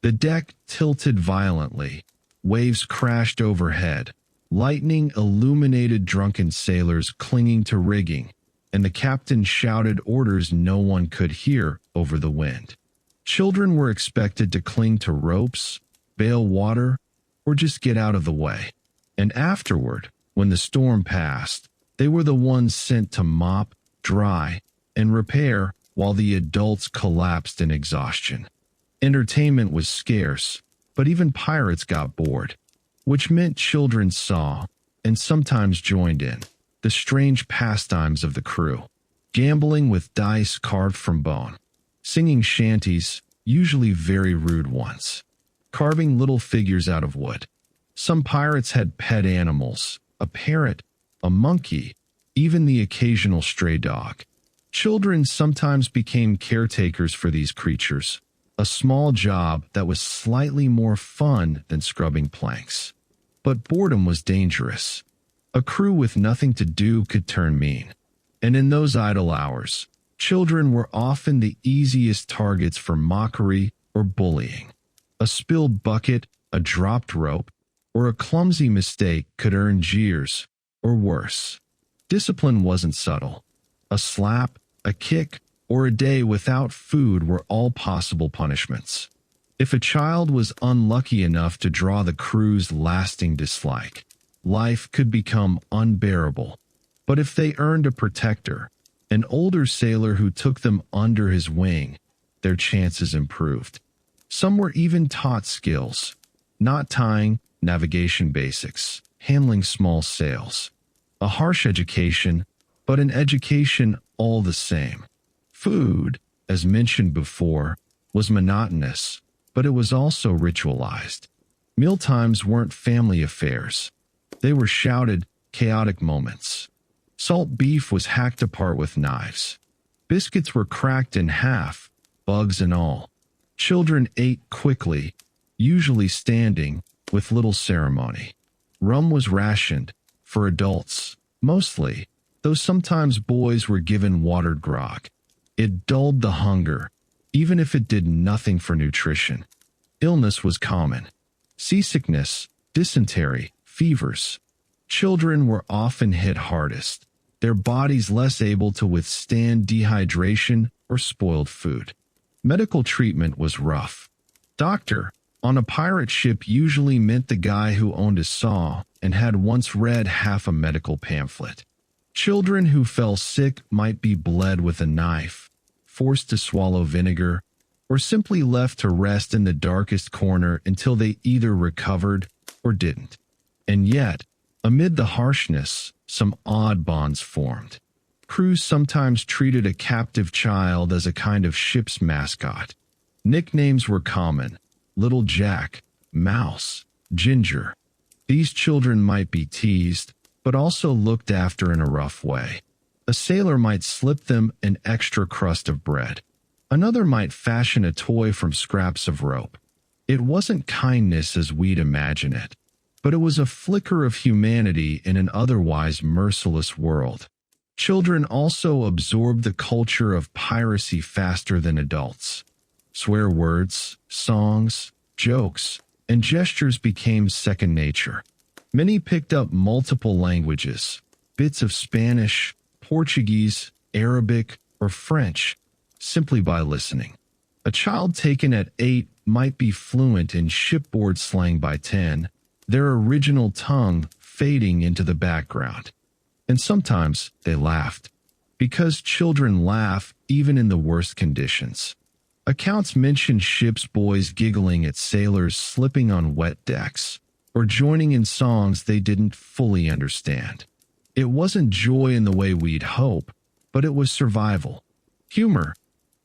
The deck tilted violently, waves crashed overhead, lightning illuminated drunken sailors clinging to rigging, and the captain shouted orders no one could hear over the wind. Children were expected to cling to ropes, bail water, or just get out of the way. And afterward, when the storm passed, they were the ones sent to mop, dry, and repair while the adults collapsed in exhaustion. Entertainment was scarce, but even pirates got bored, which meant children saw, and sometimes joined in, the strange pastimes of the crew. Gambling with dice carved from bone. Singing shanties, usually very rude ones. Carving little figures out of wood. Some pirates had pet animals, a parrot, a monkey, even the occasional stray dog. Children sometimes became caretakers for these creatures, a small job that was slightly more fun than scrubbing planks. But boredom was dangerous. A crew with nothing to do could turn mean. And in those idle hours, children were often the easiest targets for mockery or bullying. A spilled bucket, a dropped rope, or a clumsy mistake could earn jeers, or worse. Discipline wasn't subtle. A slap, a kick, or a day without food were all possible punishments. If a child was unlucky enough to draw the crew's lasting dislike, life could become unbearable. But if they earned a protector, an older sailor who took them under his wing, their chances improved. Some were even taught skills, knot tying, navigation basics, handling small sails. A harsh education, but an education all the same. Food, as mentioned before, was monotonous, but it was also ritualized. Mealtimes weren't family affairs. They were shouted, chaotic moments. Salt beef was hacked apart with knives. Biscuits were cracked in half, bugs and all. Children ate quickly, usually standing, with little ceremony. Rum was rationed, for adults, mostly, though sometimes boys were given watered grog. It dulled the hunger, even if it did nothing for nutrition. Illness was common. Seasickness, dysentery, fevers. Children were often hit hardest, their bodies less able to withstand dehydration or spoiled food. Medical treatment was rough. Doctor, on a pirate ship usually meant the guy who owned a saw and had once read half a medical pamphlet. Children who fell sick might be bled with a knife, forced to swallow vinegar, or simply left to rest in the darkest corner until they either recovered or didn't. And yet, amid the harshness, some odd bonds formed. Crews sometimes treated a captive child as a kind of ship's mascot. Nicknames were common: Little Jack, Mouse, Ginger. These children might be teased, but also looked after in a rough way. A sailor might slip them an extra crust of bread. Another might fashion a toy from scraps of rope. It wasn't kindness as we'd imagine it, but it was a flicker of humanity in an otherwise merciless world. Children also absorbed the culture of piracy faster than adults. Swear words, songs, jokes, and gestures became second nature. Many picked up multiple languages, bits of Spanish, Portuguese, Arabic, or French, simply by listening. A child taken at 8 might be fluent in shipboard slang by 10, their original tongue fading into the background. And sometimes they laughed, because children laugh even in the worst conditions. Accounts mention ship's boys giggling at sailors slipping on wet decks, or joining in songs they didn't fully understand. It wasn't joy in the way we'd hope, but it was survival. Humor,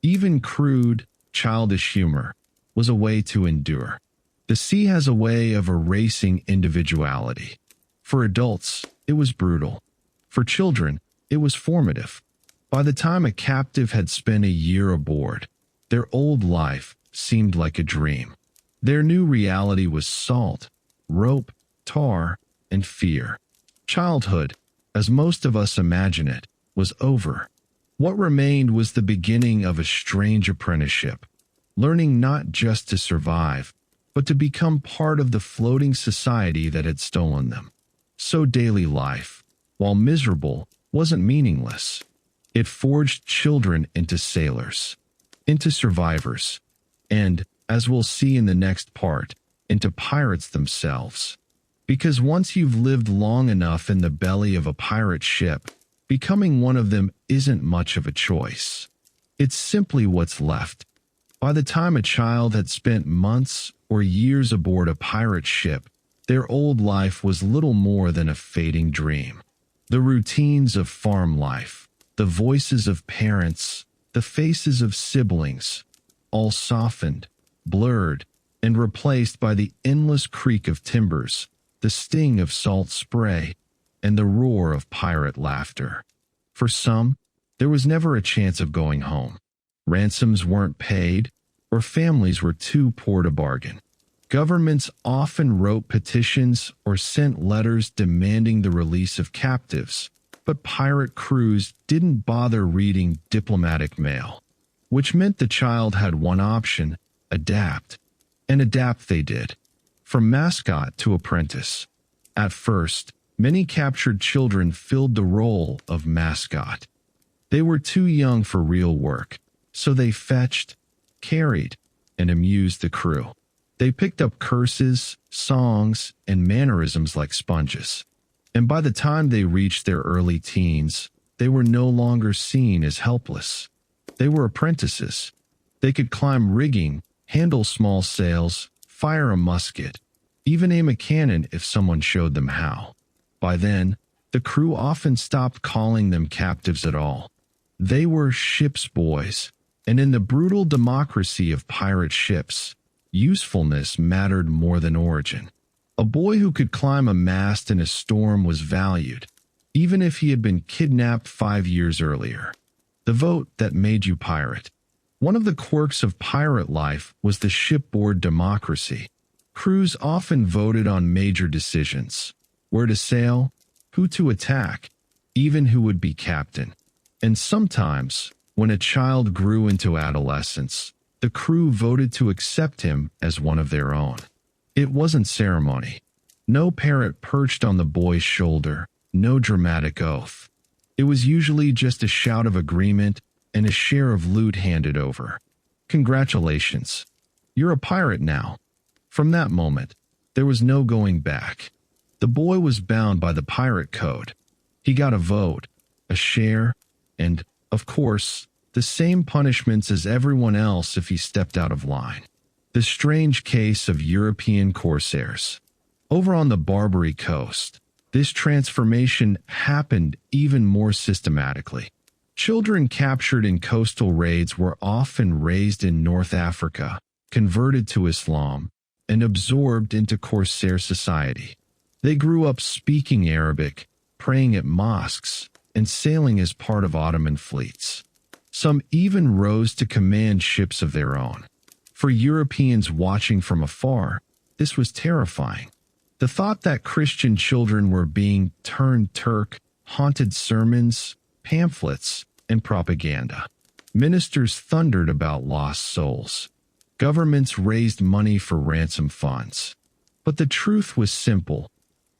even crude, childish humor, was a way to endure. The sea has a way of erasing individuality. For adults, it was brutal. For children, it was formative. By the time a captive had spent a year aboard, their old life seemed like a dream. Their new reality was salt, rope, tar, and fear. Childhood, as most of us imagine it, was over. What remained was the beginning of a strange apprenticeship, learning not just to survive, but to become part of the floating society that had stolen them. So daily life, while miserable, wasn't meaningless. It forged children into sailors, into survivors, and, as we'll see in the next part, into pirates themselves. Because once you've lived long enough in the belly of a pirate ship, becoming one of them isn't much of a choice. It's simply what's left. By the time a child had spent months or years aboard a pirate ship, their old life was little more than a fading dream. The routines of farm life, the voices of parents, the faces of siblings, all softened, blurred, and replaced by the endless creak of timbers, the sting of salt spray, and the roar of pirate laughter. For some, there was never a chance of going home. Ransoms weren't paid, or families were too poor to bargain. Governments often wrote petitions or sent letters demanding the release of captives, but pirate crews didn't bother reading diplomatic mail, which meant the child had one option: adapt. And adapt they did, from mascot to apprentice. At first, many captured children filled the role of mascot. They were too young for real work, so they fetched, carried, and amused the crew. They picked up curses, songs, and mannerisms like sponges. And by the time they reached their early teens, they were no longer seen as helpless. They were apprentices. They could climb rigging, handle small sails, fire a musket, even aim a cannon if someone showed them how. By then, the crew often stopped calling them captives at all. They were ship's boys, and in the brutal democracy of pirate ships, usefulness mattered more than origin. A boy who could climb a mast in a storm was valued, even if he had been kidnapped 5 years earlier. The vote that made you pirate. One of the quirks of pirate life was the shipboard democracy. Crews often voted on major decisions: where to sail, who to attack, even who would be captain. And sometimes, when a child grew into adolescence, the crew voted to accept him as one of their own. It wasn't ceremony. No parrot perched on the boy's shoulder, no dramatic oath. It was usually just a shout of agreement and a share of loot handed over. Congratulations. You're a pirate now. From that moment, there was no going back. The boy was bound by the pirate code. He got a vote, a share, and, of course, the same punishments as everyone else if he stepped out of line. The strange case of European corsairs. Over on the Barbary coast, this transformation happened even more systematically. Children captured in coastal raids were often raised in North Africa, converted to Islam, and absorbed into corsair society. They grew up speaking Arabic, praying at mosques, and sailing as part of Ottoman fleets. Some even rose to command ships of their own. For Europeans watching from afar, this was terrifying. The thought that Christian children were being turned Turk haunted sermons, pamphlets, and propaganda. Ministers thundered about lost souls. Governments raised money for ransom funds. But the truth was simple.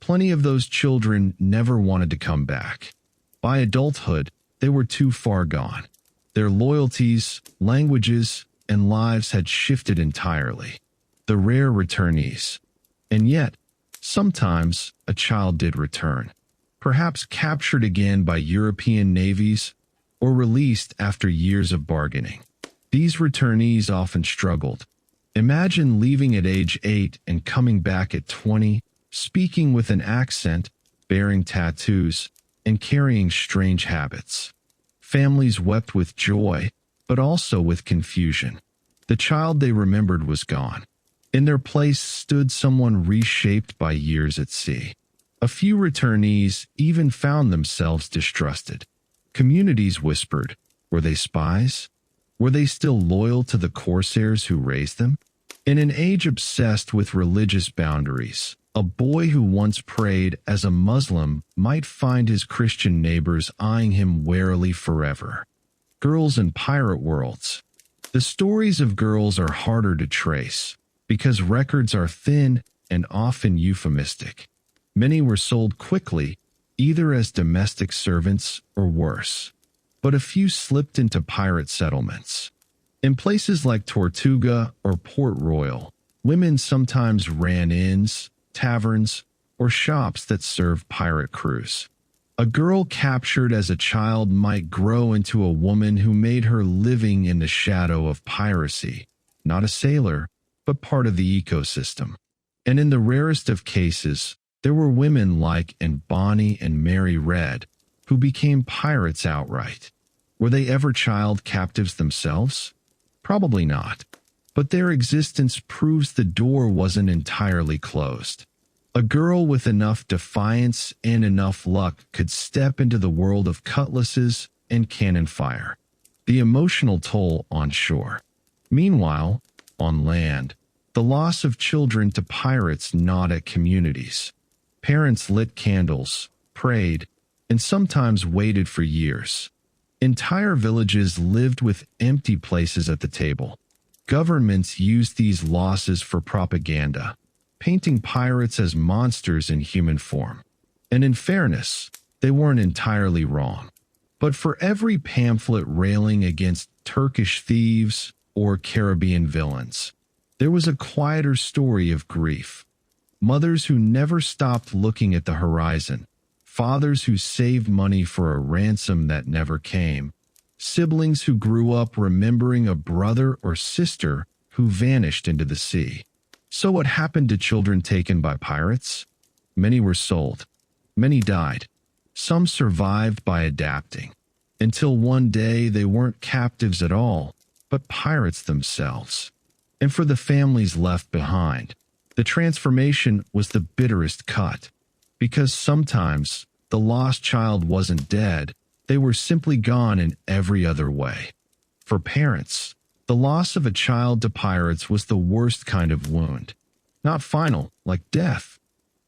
Plenty of those children never wanted to come back. By adulthood, they were too far gone. Their loyalties, languages, and lives had shifted entirely. The rare returnees. And yet, sometimes a child did return, perhaps captured again by European navies or released after years of bargaining. These returnees often struggled. Imagine leaving at age 8 and coming back at 20, speaking with an accent, bearing tattoos, and carrying strange habits. Families wept with joy, but also with confusion. The child they remembered was gone. In their place stood someone reshaped by years at sea. A few returnees even found themselves distrusted. Communities whispered, were they spies? Were they still loyal to the corsairs who raised them? In an age obsessed with religious boundaries, a boy who once prayed as a Muslim might find his Christian neighbors eyeing him warily forever. Girls in pirate worlds. The stories of girls are harder to trace because records are thin and often euphemistic. Many were sold quickly, either as domestic servants or worse. But a few slipped into pirate settlements. In places like Tortuga or Port Royal, women sometimes ran inns, taverns, or shops that served pirate crews. A girl captured as a child might grow into a woman who made her living in the shadow of piracy, not a sailor, but part of the ecosystem. And in the rarest of cases, there were women like Bonnie and Mary Red, who became pirates outright. Were they ever child captives themselves? Probably not. But their existence proves the door wasn't entirely closed. A girl with enough defiance and enough luck could step into the world of cutlasses and cannon fire. The emotional toll on shore. Meanwhile, on land, the loss of children to pirates gnawed at communities. Parents lit candles, prayed, and sometimes waited for years. Entire villages lived with empty places at the table. Governments used these losses for propaganda, painting pirates as monsters in human form. And in fairness, they weren't entirely wrong. But for every pamphlet railing against Turkish thieves or Caribbean villains, there was a quieter story of grief. Mothers who never stopped looking at the horizon, fathers who saved money for a ransom that never came, siblings who grew up remembering a brother or sister who vanished into the sea. So what happened to children taken by pirates? Many were sold. Many died. Some survived by adapting. Until one day they weren't captives at all, but pirates themselves. And for the families left behind, The transformation was the bitterest cut, because sometimes the lost child wasn't dead, they were simply gone in every other way. For parents, the loss of a child to pirates was the worst kind of wound. Not final, like death.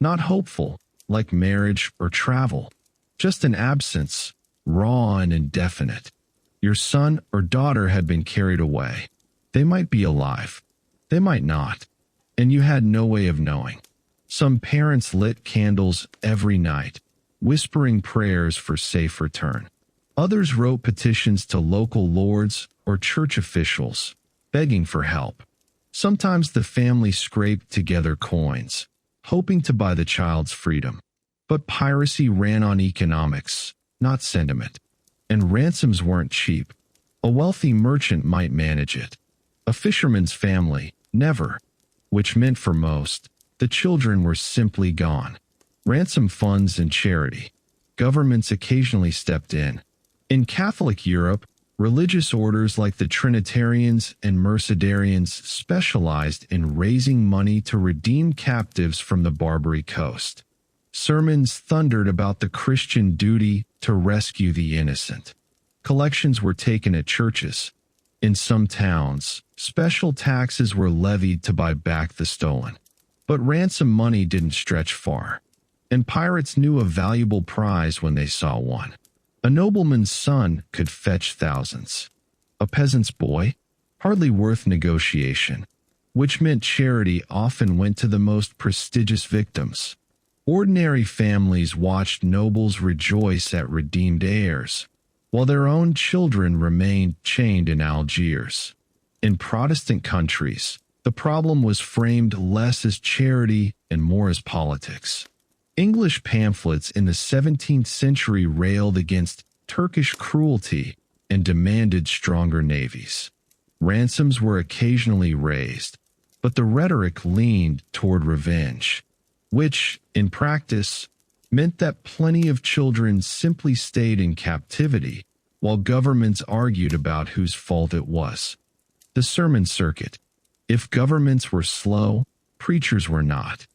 Not hopeful, like marriage or travel. Just an absence, raw and indefinite. Your son or daughter had been carried away. They might be alive. They might not. And you had no way of knowing. Some parents lit candles every night, whispering prayers for safe return. Others wrote petitions to local lords or church officials, begging for help. Sometimes the family scraped together coins, hoping to buy the child's freedom. But piracy ran on economics, not sentiment. And ransoms weren't cheap. A wealthy merchant might manage it. A fisherman's family, never. Which meant for most, the children were simply gone. Ransom funds and charity. Governments occasionally stepped in. In Catholic Europe, religious orders like the Trinitarians and Mercedarians specialized in raising money to redeem captives from the Barbary coast. Sermons thundered about the Christian duty to rescue the innocent. Collections were taken at churches. In some towns, special taxes were levied to buy back the stolen. But ransom money didn't stretch far, and pirates knew a valuable prize when they saw one. A nobleman's son could fetch thousands. A peasant's boy? Hardly worth negotiation, which meant charity often went to the most prestigious victims. Ordinary families watched nobles rejoice at redeemed heirs, while their own children remained chained in Algiers. In Protestant countries, the problem was framed less as charity and more as politics. English pamphlets in the 17th century railed against Turkish cruelty and demanded stronger navies. Ransoms were occasionally raised, but the rhetoric leaned toward revenge, which, in practice, meant that plenty of children simply stayed in captivity while governments argued about whose fault it was. The sermon circuit. If governments were slow, preachers were not.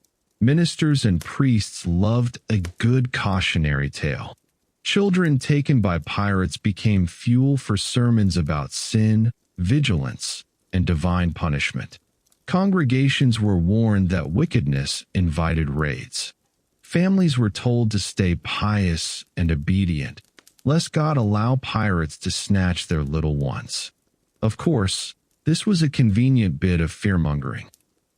Ministers and priests loved a good cautionary tale. Children taken by pirates became fuel for sermons about sin, vigilance, and divine punishment. Congregations were warned that wickedness invited raids. Families were told to stay pious and obedient, lest God allow pirates to snatch their little ones. Of course, this was a convenient bit of fearmongering.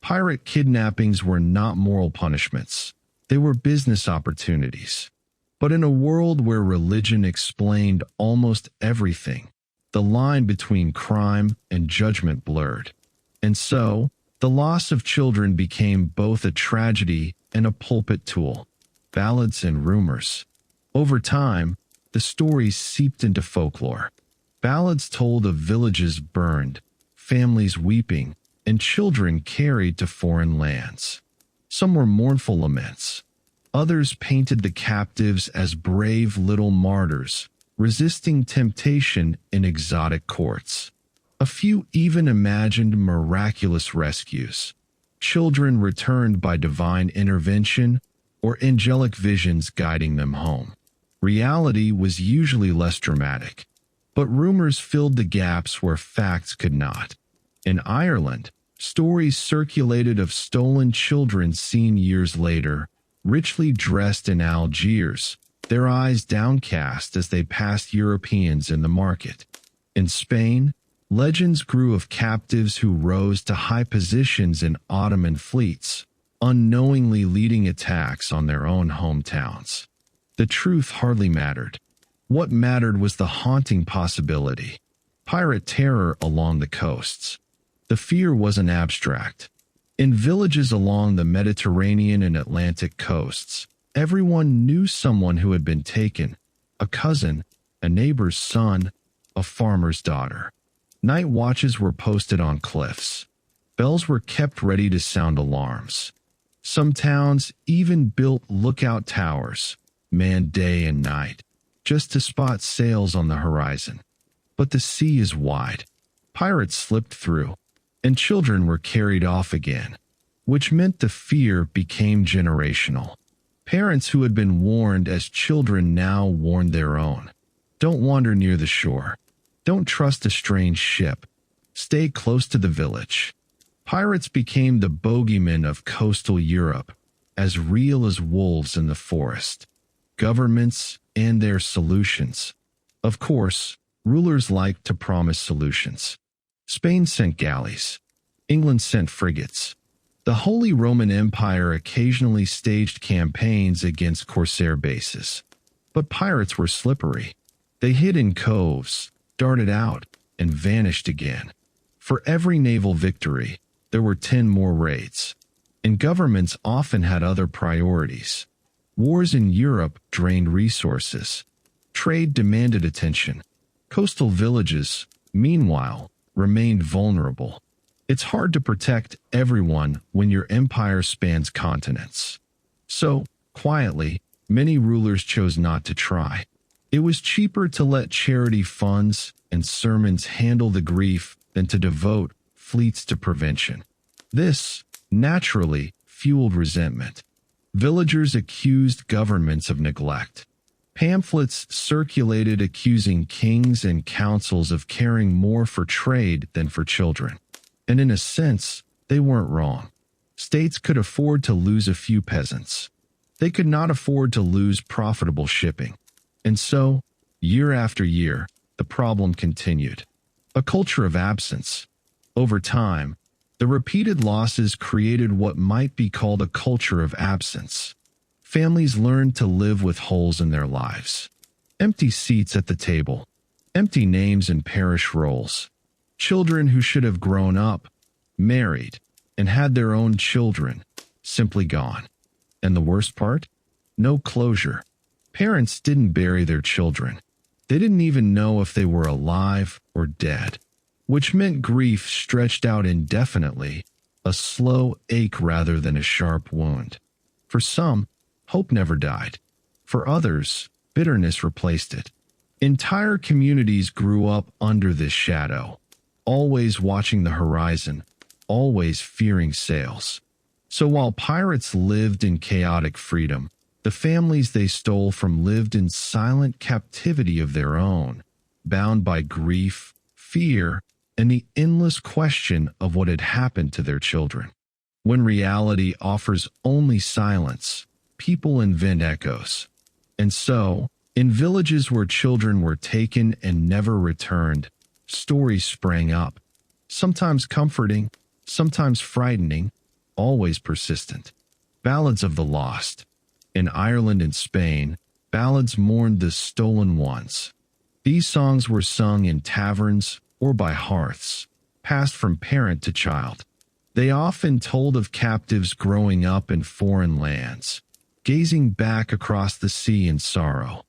Pirate kidnappings were not moral punishments. They were business opportunities. But in a world where religion explained almost everything, the line between crime and judgment blurred. And so, the loss of children became both a tragedy and a pulpit tool. Ballads and rumors. Over time, the stories seeped into folklore. Ballads told of villages burned, families weeping, and children carried to foreign lands. Some were mournful laments. Others painted the captives as brave little martyrs, resisting temptation in exotic courts. A few even imagined miraculous rescues. Children returned by divine intervention or angelic visions guiding them home. Reality was usually less dramatic, but rumors filled the gaps where facts could not. In Ireland, stories circulated of stolen children seen years later, richly dressed in Algiers, their eyes downcast as they passed Europeans in the market. In Spain, legends grew of captives who rose to high positions in Ottoman fleets, unknowingly leading attacks on their own hometowns. The truth hardly mattered. What mattered was the haunting possibility. Pirate terror along the coasts. The fear wasn't abstract. In villages along the Mediterranean and Atlantic coasts, everyone knew someone who had been taken, a cousin, a neighbor's son, a farmer's daughter. Night watches were posted on cliffs. Bells were kept ready to sound alarms. Some towns even built lookout towers, manned day and night, just to spot sails on the horizon. But the sea is wide. Pirates slipped through, and children were carried off again. which meant the fear became generational. Parents who had been warned as children now warned their own. Don't wander near the shore. Don't trust a strange ship. Stay close to the village. Pirates became the bogeymen of coastal Europe, as real as wolves in the forest. Governments and their solutions. Of course, rulers liked to promise solutions. Spain sent galleys. England sent frigates. The Holy Roman Empire occasionally staged campaigns against corsair bases. But pirates were slippery. They hid in coves, darted out, and vanished again. For every naval victory, there were 10 more raids. And governments often had other priorities. Wars in Europe drained resources. Trade demanded attention. Coastal villages, meanwhile, remained vulnerable. It's hard to protect everyone when your empire spans continents. So, quietly, many rulers chose not to try. It was cheaper to let charity funds and sermons handle the grief than to devote fleets to prevention. This, naturally, fueled resentment. Villagers accused governments of neglect. Pamphlets circulated accusing kings and councils of caring more for trade than for children. And in a sense, they weren't wrong. States could afford to lose a few peasants. They could not afford to lose profitable shipping. And so, year after year, the problem continued. A culture of absence. Over time, the repeated losses created what might be called a culture of absence. Families learned to live with holes in their lives. Empty seats at the table. Empty names in parish rolls. Children who should have grown up, married, and had their own children, simply gone. And the worst part? No closure. Parents didn't bury their children. They didn't even know if they were alive or dead, which meant grief stretched out indefinitely, a slow ache rather than a sharp wound. For some, hope never died. For others, bitterness replaced it. Entire communities grew up under this shadow, always watching the horizon, always fearing sails. So while pirates lived in chaotic freedom, the families they stole from lived in silent captivity of their own, bound by grief, fear, and the endless question of what had happened to their children. When reality offers only silence, people invent echoes. And so, in villages where children were taken and never returned, stories sprang up, sometimes comforting, sometimes frightening, always persistent. Ballads of the lost. In Ireland and Spain, ballads mourned the stolen ones. These songs were sung in taverns or by hearths, passed from parent to child. They often told of captives growing up in foreign lands, gazing back across the sea in sorrow.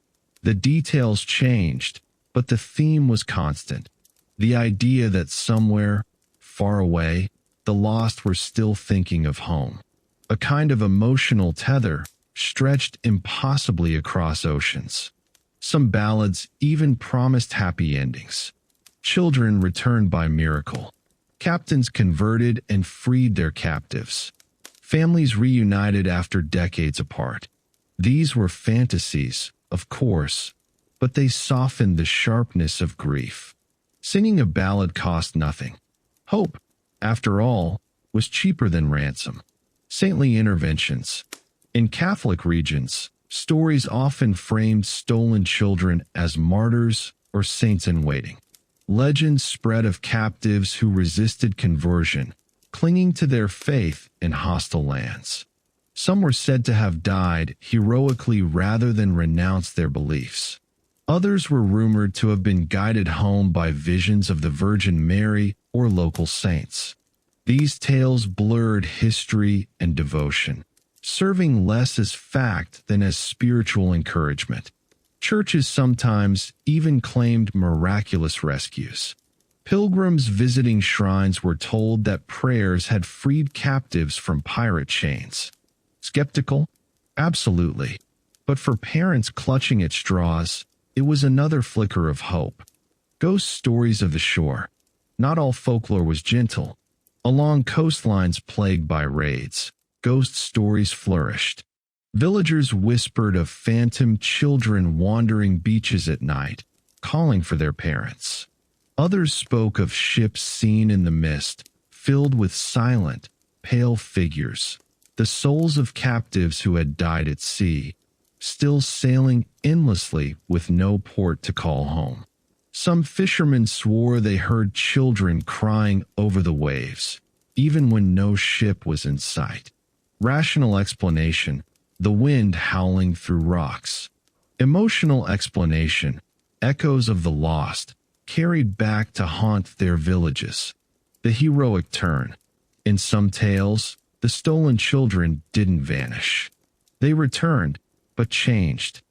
The details changed, but the theme was constant. The idea that somewhere, far away, the lost were still thinking of home. A kind of emotional tether stretched impossibly across oceans. Some ballads even promised happy endings. Children returned by miracle. Captains converted and freed their captives. Families reunited after decades apart. These were fantasies, of course, but they softened the sharpness of grief. Singing a ballad cost nothing. Hope, after all, was cheaper than ransom. Saintly interventions. In Catholic regions, stories often framed stolen children as martyrs or saints in waiting. Legends spread of captives who resisted conversion, clinging to their faith in hostile lands. Some were said to have died heroically rather than renounce their beliefs. Others were rumored to have been guided home by visions of the Virgin Mary or local saints. These tales blurred history and devotion, serving less as fact than as spiritual encouragement. Churches sometimes even claimed miraculous rescues. Pilgrims visiting shrines were told that prayers had freed captives from pirate chains. Skeptical? Absolutely. But for parents clutching at straws, it was another flicker of hope. Ghost stories of the shore. Not all folklore was gentle. Along coastlines plagued by raids, ghost stories flourished. Villagers whispered of phantom children wandering beaches at night, calling for their parents. Others spoke of ships seen in the mist, filled with silent, pale figures, the souls of captives who had died at sea, still sailing endlessly with no port to call home. Some fishermen swore they heard children crying over the waves, even when no ship was in sight. Rational explanation: the wind howling through rocks. Emotional explanation: echoes of the lost, carried back to haunt their villages. The heroic turn: in some tales, the stolen children didn't vanish. They returned, but changed.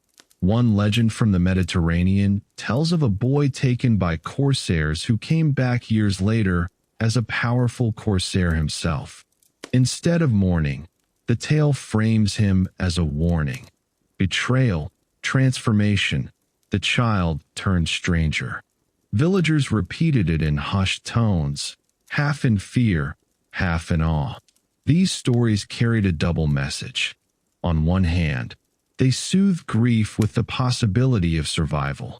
One legend from the Mediterranean tells of a boy taken by corsairs who came back years later as a powerful corsair himself. Instead of mourning, the tale frames him as a warning. Betrayal, transformation, the child turned stranger. Villagers repeated it in hushed tones, half in fear, half in awe. These stories carried a double message. On one hand, they soothed grief with the possibility of survival.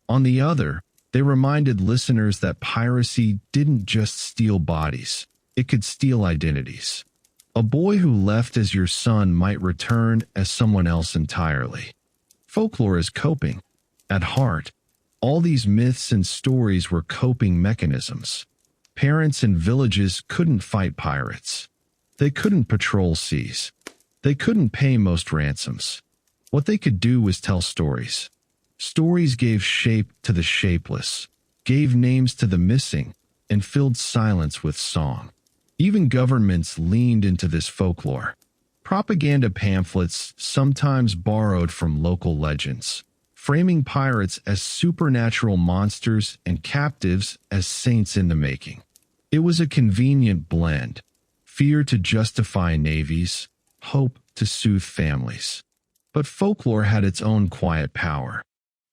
On the other, they reminded listeners that piracy didn't just steal bodies, it could steal identities. A boy who left as your son might return as someone else entirely. Folklore is coping. At heart, all these myths and stories were coping mechanisms. Parents in villages couldn't fight pirates. They couldn't patrol seas. They couldn't pay most ransoms. What they could do was tell stories. Stories gave shape to the shapeless, gave names to the missing, and filled silence with song. Even governments leaned into this folklore. Propaganda pamphlets sometimes borrowed from local legends, framing pirates as supernatural monsters and captives as saints in the making. It was a convenient blend: fear to justify navies, hope to soothe families. But folklore had its own quiet power.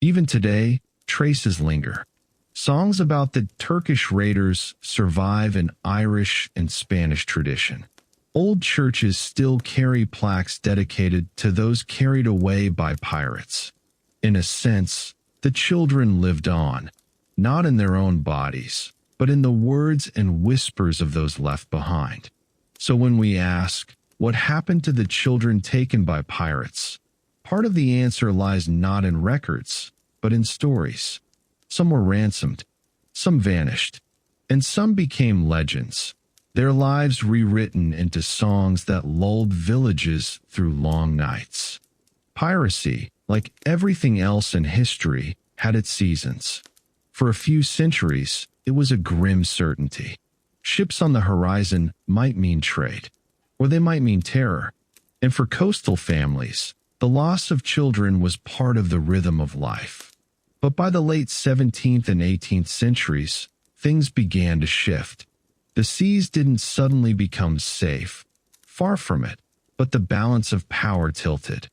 Even today, traces linger. Songs about the Turkish raiders survive in Irish and Spanish tradition. Old churches still carry plaques dedicated to those carried away by pirates. In a sense, the children lived on, not in their own bodies, but in the words and whispers of those left behind. So when we ask, what happened to the children taken by pirates? Part of the answer lies not in records, but in stories. Some were ransomed, some vanished, and some became legends, their lives rewritten into songs that lulled villages through long nights. Piracy, like everything else in history, had its seasons. For a few centuries, it was a grim certainty. Ships on the horizon might mean trade, or they might mean terror. And for coastal families, the loss of children was part of the rhythm of life. But by the late 17th and 18th centuries, things began to shift. The seas didn't suddenly become safe. Far from it, but the balance of power tilted.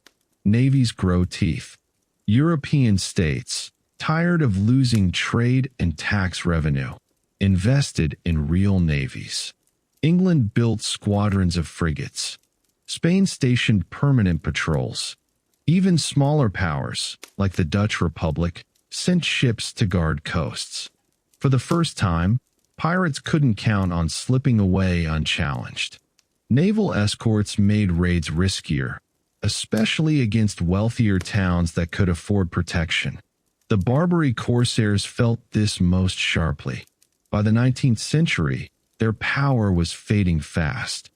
Navies grow teeth. European states, tired of losing trade and tax revenue, invested in real navies. England built squadrons of frigates. Spain stationed permanent patrols. Even smaller powers, like the Dutch Republic, sent ships to guard coasts. For the first time, pirates couldn't count on slipping away unchallenged. Naval escorts made raids riskier, especially against wealthier towns that could afford protection. The Barbary corsairs felt this most sharply. By the 19th century, their power was fading fast.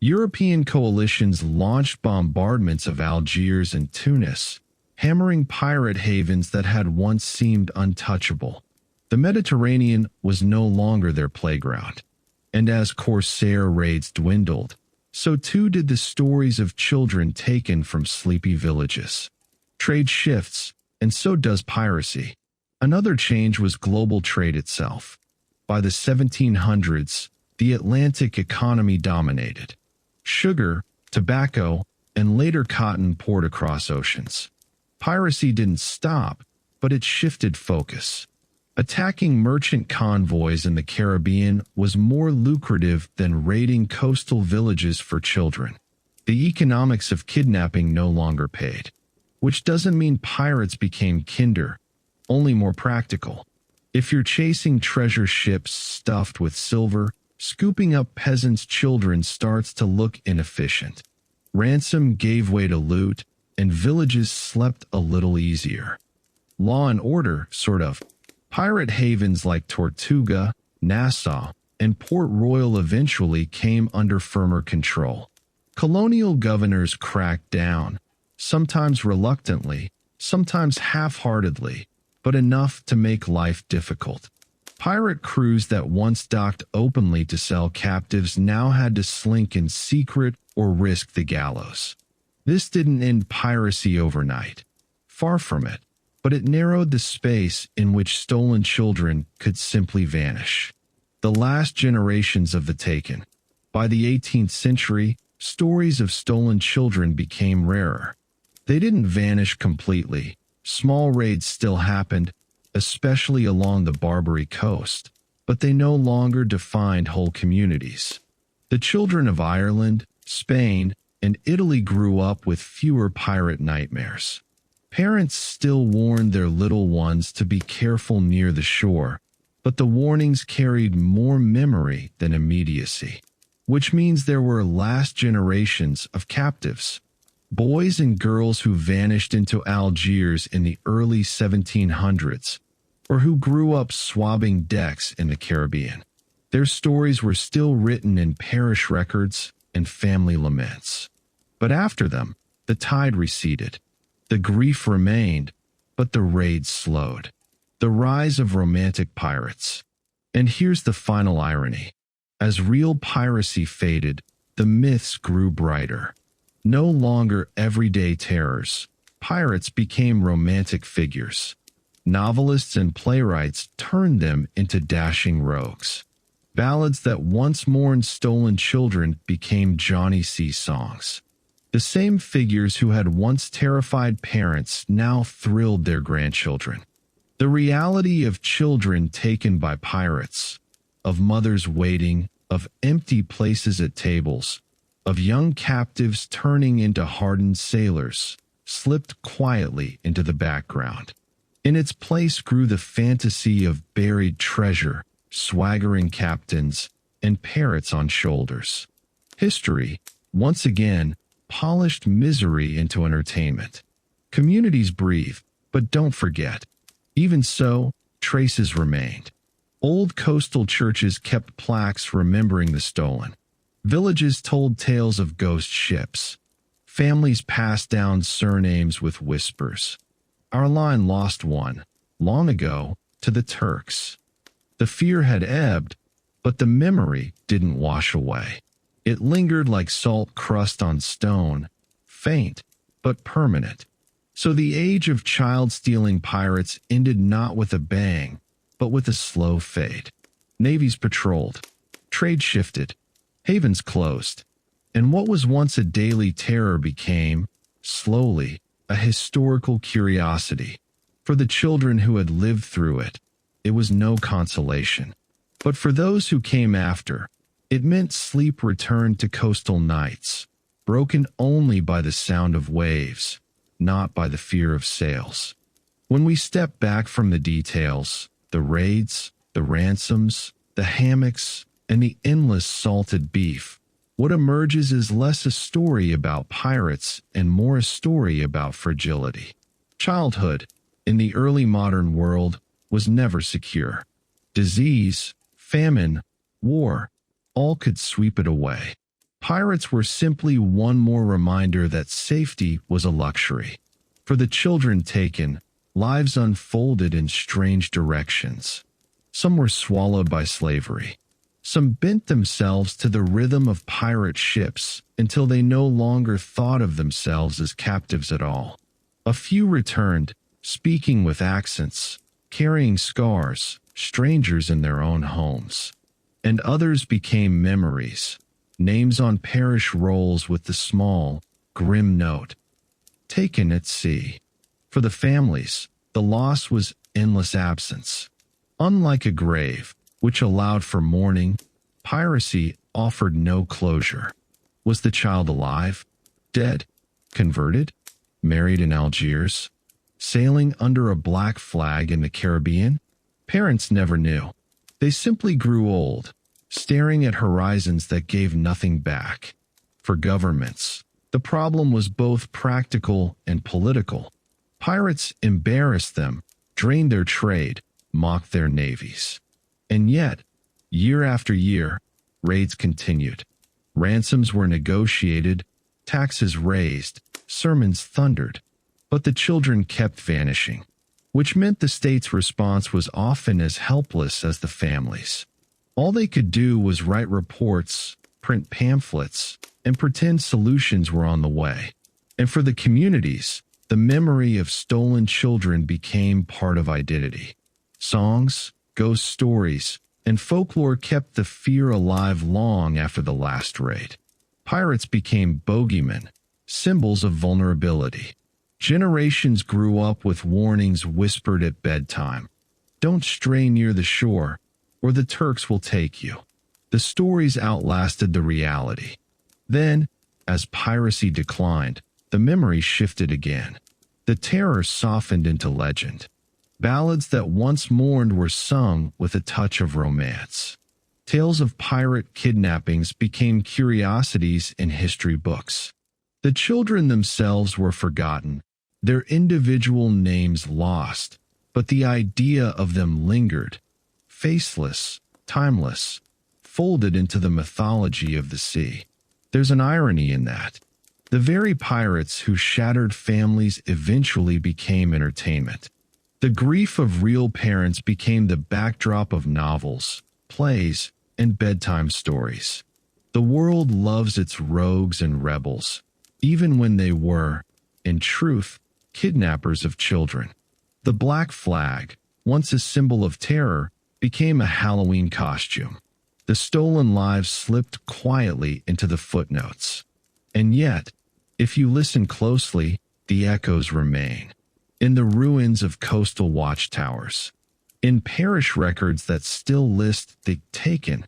European coalitions launched bombardments of Algiers and Tunis, hammering pirate havens that had once seemed untouchable. The Mediterranean was no longer their playground, and as corsair raids dwindled, so too did the stories of children taken from sleepy villages. Trade shifts, and so does piracy. Another change was global trade itself. By the 1700s, the Atlantic economy dominated. Sugar, tobacco, and later cotton poured across oceans. Piracy didn't stop, but it shifted focus. Attacking merchant convoys in the Caribbean was more lucrative than raiding coastal villages for children. The economics of kidnapping no longer paid, which doesn't mean pirates became kinder, only more practical. If you're chasing treasure ships stuffed with silver, scooping up peasants' children starts to look inefficient. Ransom gave way to loot, and villages slept a little easier. Law and order, sort of. Pirate havens like Tortuga, Nassau, and Port Royal eventually came under firmer control. Colonial governors cracked down, sometimes reluctantly, sometimes half-heartedly, but enough to make life difficult. Pirate crews that once docked openly to sell captives now had to slink in secret or risk the gallows. This didn't end piracy overnight. Far from it. But it narrowed the space in which stolen children could simply vanish. The last generations of the taken. By the 18th century, stories of stolen children became rarer. They didn't vanish completely. Small raids still happened, especially along the Barbary coast, but they no longer defined whole communities. The children of Ireland, Spain, and Italy grew up with fewer pirate nightmares. Parents still warned their little ones to be careful near the shore, but the warnings carried more memory than immediacy, which means there were last generations of captives. Boys and girls who vanished into Algiers in the early 1700s, or who grew up swabbing decks in the Caribbean. Their stories were still written in parish records and family laments. But after them, the tide receded. The grief remained, but the raids slowed. The rise of romantic pirates. And here's the final irony. As real piracy faded, the myths grew brighter. No longer everyday terrors, pirates became romantic figures. Novelists and playwrights turned them into dashing rogues. Ballads that once mourned stolen children became Johnny C. songs. The same figures who had once terrified parents now thrilled their grandchildren. The reality of children taken by pirates, of mothers waiting, of empty places at tables, of young captives turning into hardened sailors, slipped quietly into the background. In its place grew the fantasy of buried treasure, swaggering captains, and parrots on shoulders. History, once again, polished misery into entertainment. Communities breathe, but don't forget. Even so, traces remained. Old coastal churches kept plaques remembering the stolen. Villages told tales of ghost ships. Families passed down surnames with whispers. Our line lost one, long ago, to the Turks. The fear had ebbed, but the memory didn't wash away. It lingered like salt crust on stone, faint but permanent. So the age of child-stealing pirates ended not with a bang, but with a slow fade. Navies patrolled, trade shifted, havens closed, and what was once a daily terror became, slowly, a historical curiosity. For the children who had lived through it, it was no consolation. But for those who came after, it meant sleep returned to coastal nights, broken only by the sound of waves, not by the fear of sails. When we step back from the details, the raids, the ransoms, the hammocks, and the endless salted beef, what emerges is less a story about pirates and more a story about fragility. Childhood, in the early modern world, was never secure. Disease, famine, war, all could sweep it away. Pirates were simply one more reminder that safety was a luxury. For the children taken, lives unfolded in strange directions. Some were swallowed by slavery. Some bent themselves to the rhythm of pirate ships until they no longer thought of themselves as captives at all. A few returned, speaking with accents, carrying scars, strangers in their own homes. And others became memories, names on parish rolls with the small, grim note, taken at sea. For the families, the loss was endless absence. Unlike a grave, which allowed for mourning, piracy offered no closure. Was the child alive? Dead? Converted? Married in Algiers? Sailing under a black flag in the Caribbean? Parents never knew. They simply grew old, staring at horizons that gave nothing back. For governments, the problem was both practical and political. Pirates embarrassed them, drained their trade, mocked their navies. And yet, year after year, raids continued. Ransoms were negotiated, taxes raised, sermons thundered. But the children kept vanishing, which meant the state's response was often as helpless as the families. All they could do was write reports, print pamphlets, and pretend solutions were on the way. And for the communities, the memory of stolen children became part of identity. Songs, ghost stories, and folklore kept the fear alive long after the last raid. Pirates became bogeymen, symbols of vulnerability. Generations grew up with warnings whispered at bedtime. Don't stray near the shore, or the Turks will take you. The stories outlasted the reality. Then, as piracy declined, the memory shifted again. The terror softened into legend. Ballads that once mourned were sung with a touch of romance. Tales of pirate kidnappings became curiosities in history books. The children themselves were forgotten, their individual names lost, but the idea of them lingered, faceless, timeless, folded into the mythology of the sea. There's an irony in that. The very pirates who shattered families eventually became entertainment. The grief of real parents became the backdrop of novels, plays, and bedtime stories. The world loves its rogues and rebels, even when they were, in truth, kidnappers of children. The black flag, once a symbol of terror, became a Halloween costume. The stolen lives slipped quietly into the footnotes. And yet, if you listen closely, the echoes remain. In the ruins of coastal watchtowers, in parish records that still list the taken,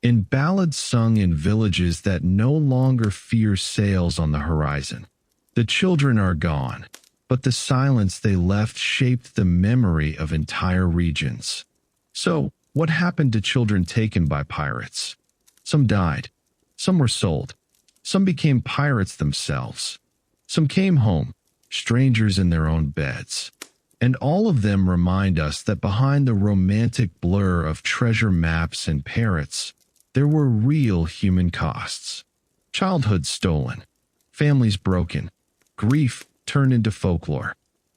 in ballads sung in villages that no longer fear sails on the horizon. The children are gone, but the silence they left shaped the memory of entire regions. So, what happened to children taken by pirates? Some died, some were sold, some became pirates themselves, some came home, strangers in their own beds. And all of them remind us that behind the romantic blur of treasure maps and parrots, there were real human costs. Childhood stolen, families broken, grief turned into folklore.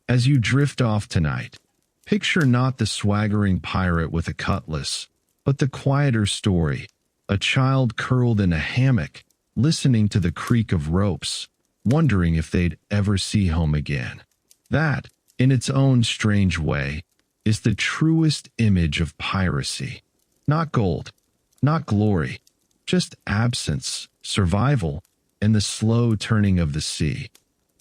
As you drift off tonight, picture not the swaggering pirate with a cutlass, but the quieter story, a child curled in a hammock, listening to the creak of ropes, wondering if they'd ever see home again. That, in its own strange way, is the truest image of piracy. Not gold, not glory, just absence, survival, and the slow turning of the sea.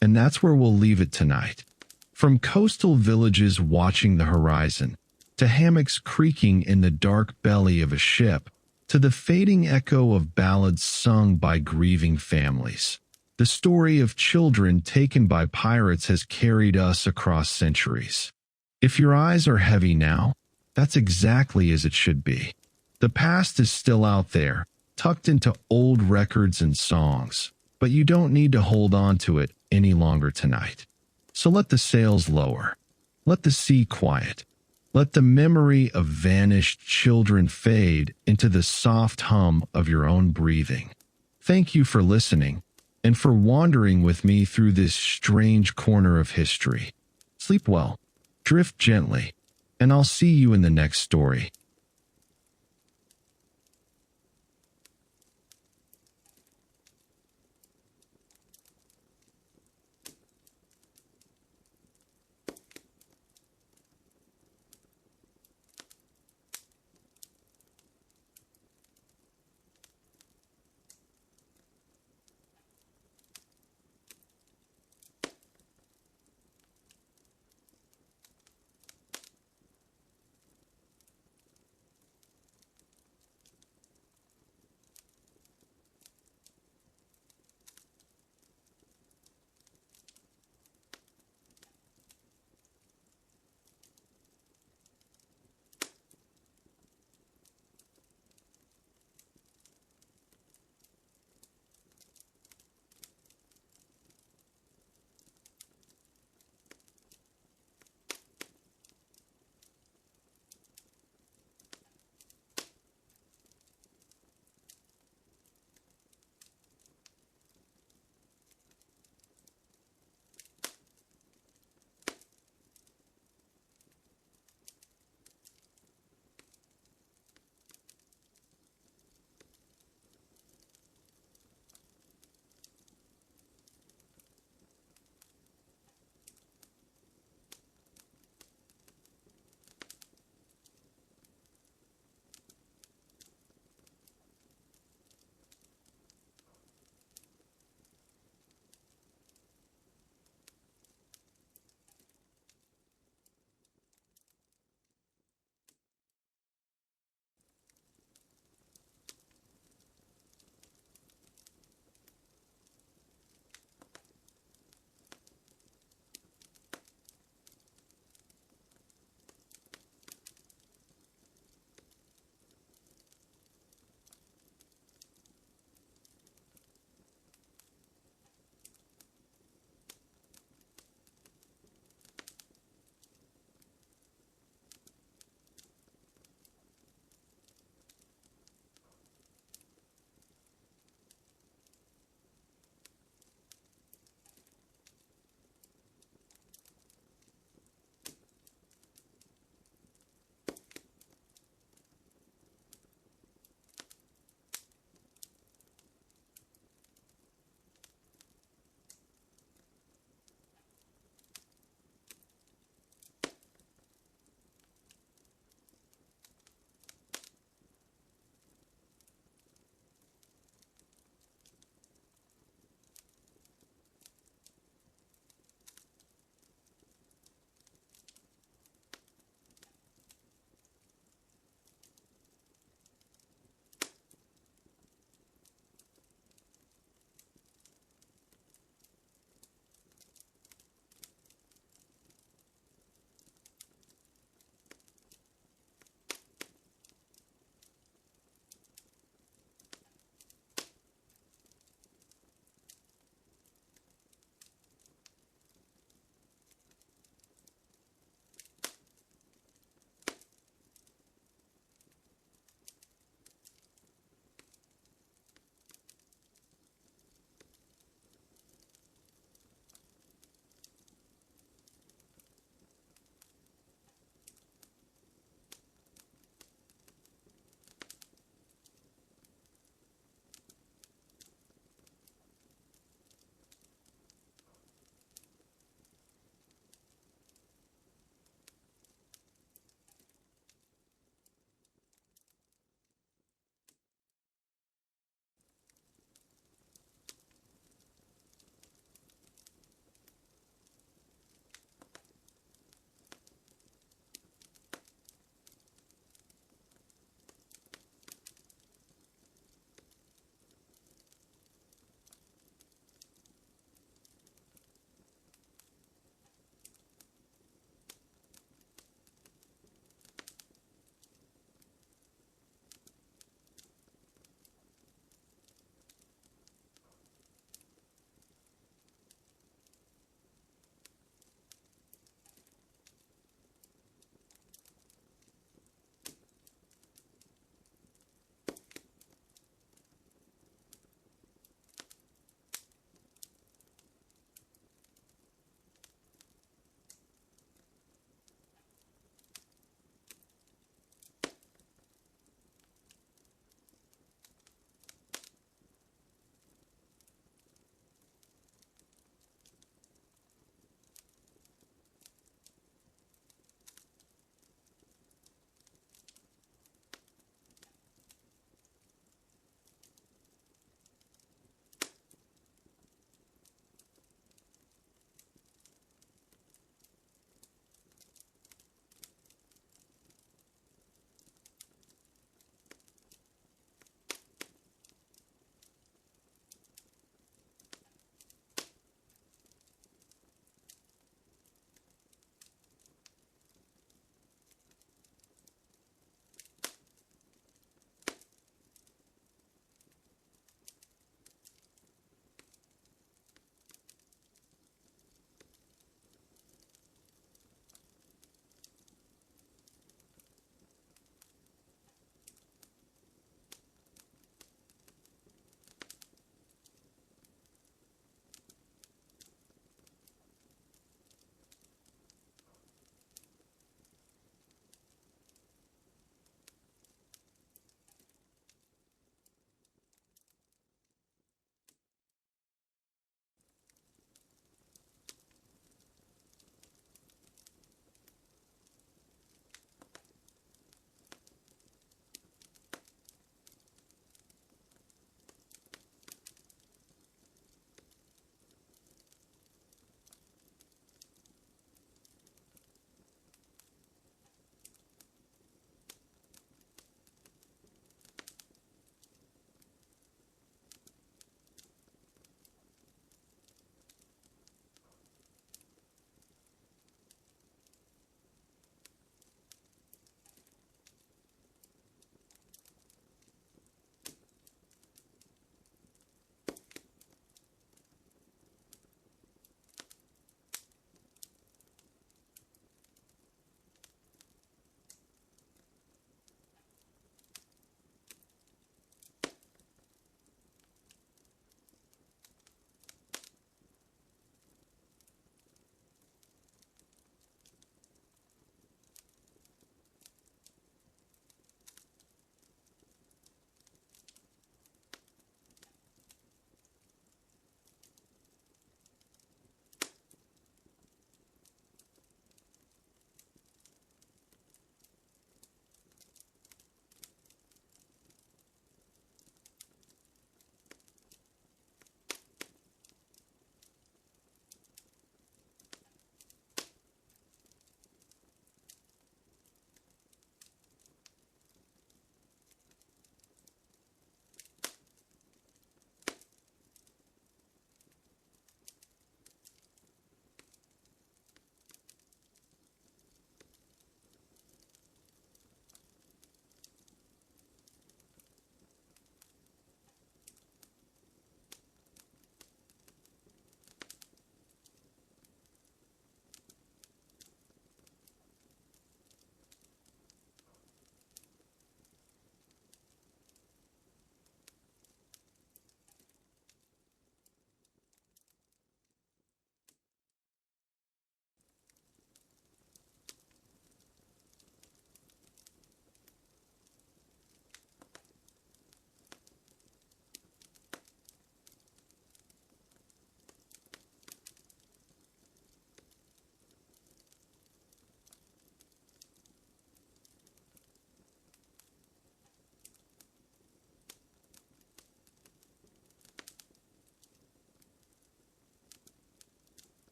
And that's where we'll leave it tonight. From coastal villages watching the horizon, to hammocks creaking in the dark belly of a ship, to the fading echo of ballads sung by grieving families. The story of children taken by pirates has carried us across centuries. If your eyes are heavy now, that's exactly as it should be. The past is still out there, tucked into old records and songs, but you don't need to hold on to it any longer tonight. So let the sails lower. Let the sea quiet. Let the memory of vanished children fade into the soft hum of your own breathing. Thank you for listening, and for wandering with me through this strange corner of history. Sleep well, drift gently, and I'll see you in the next story.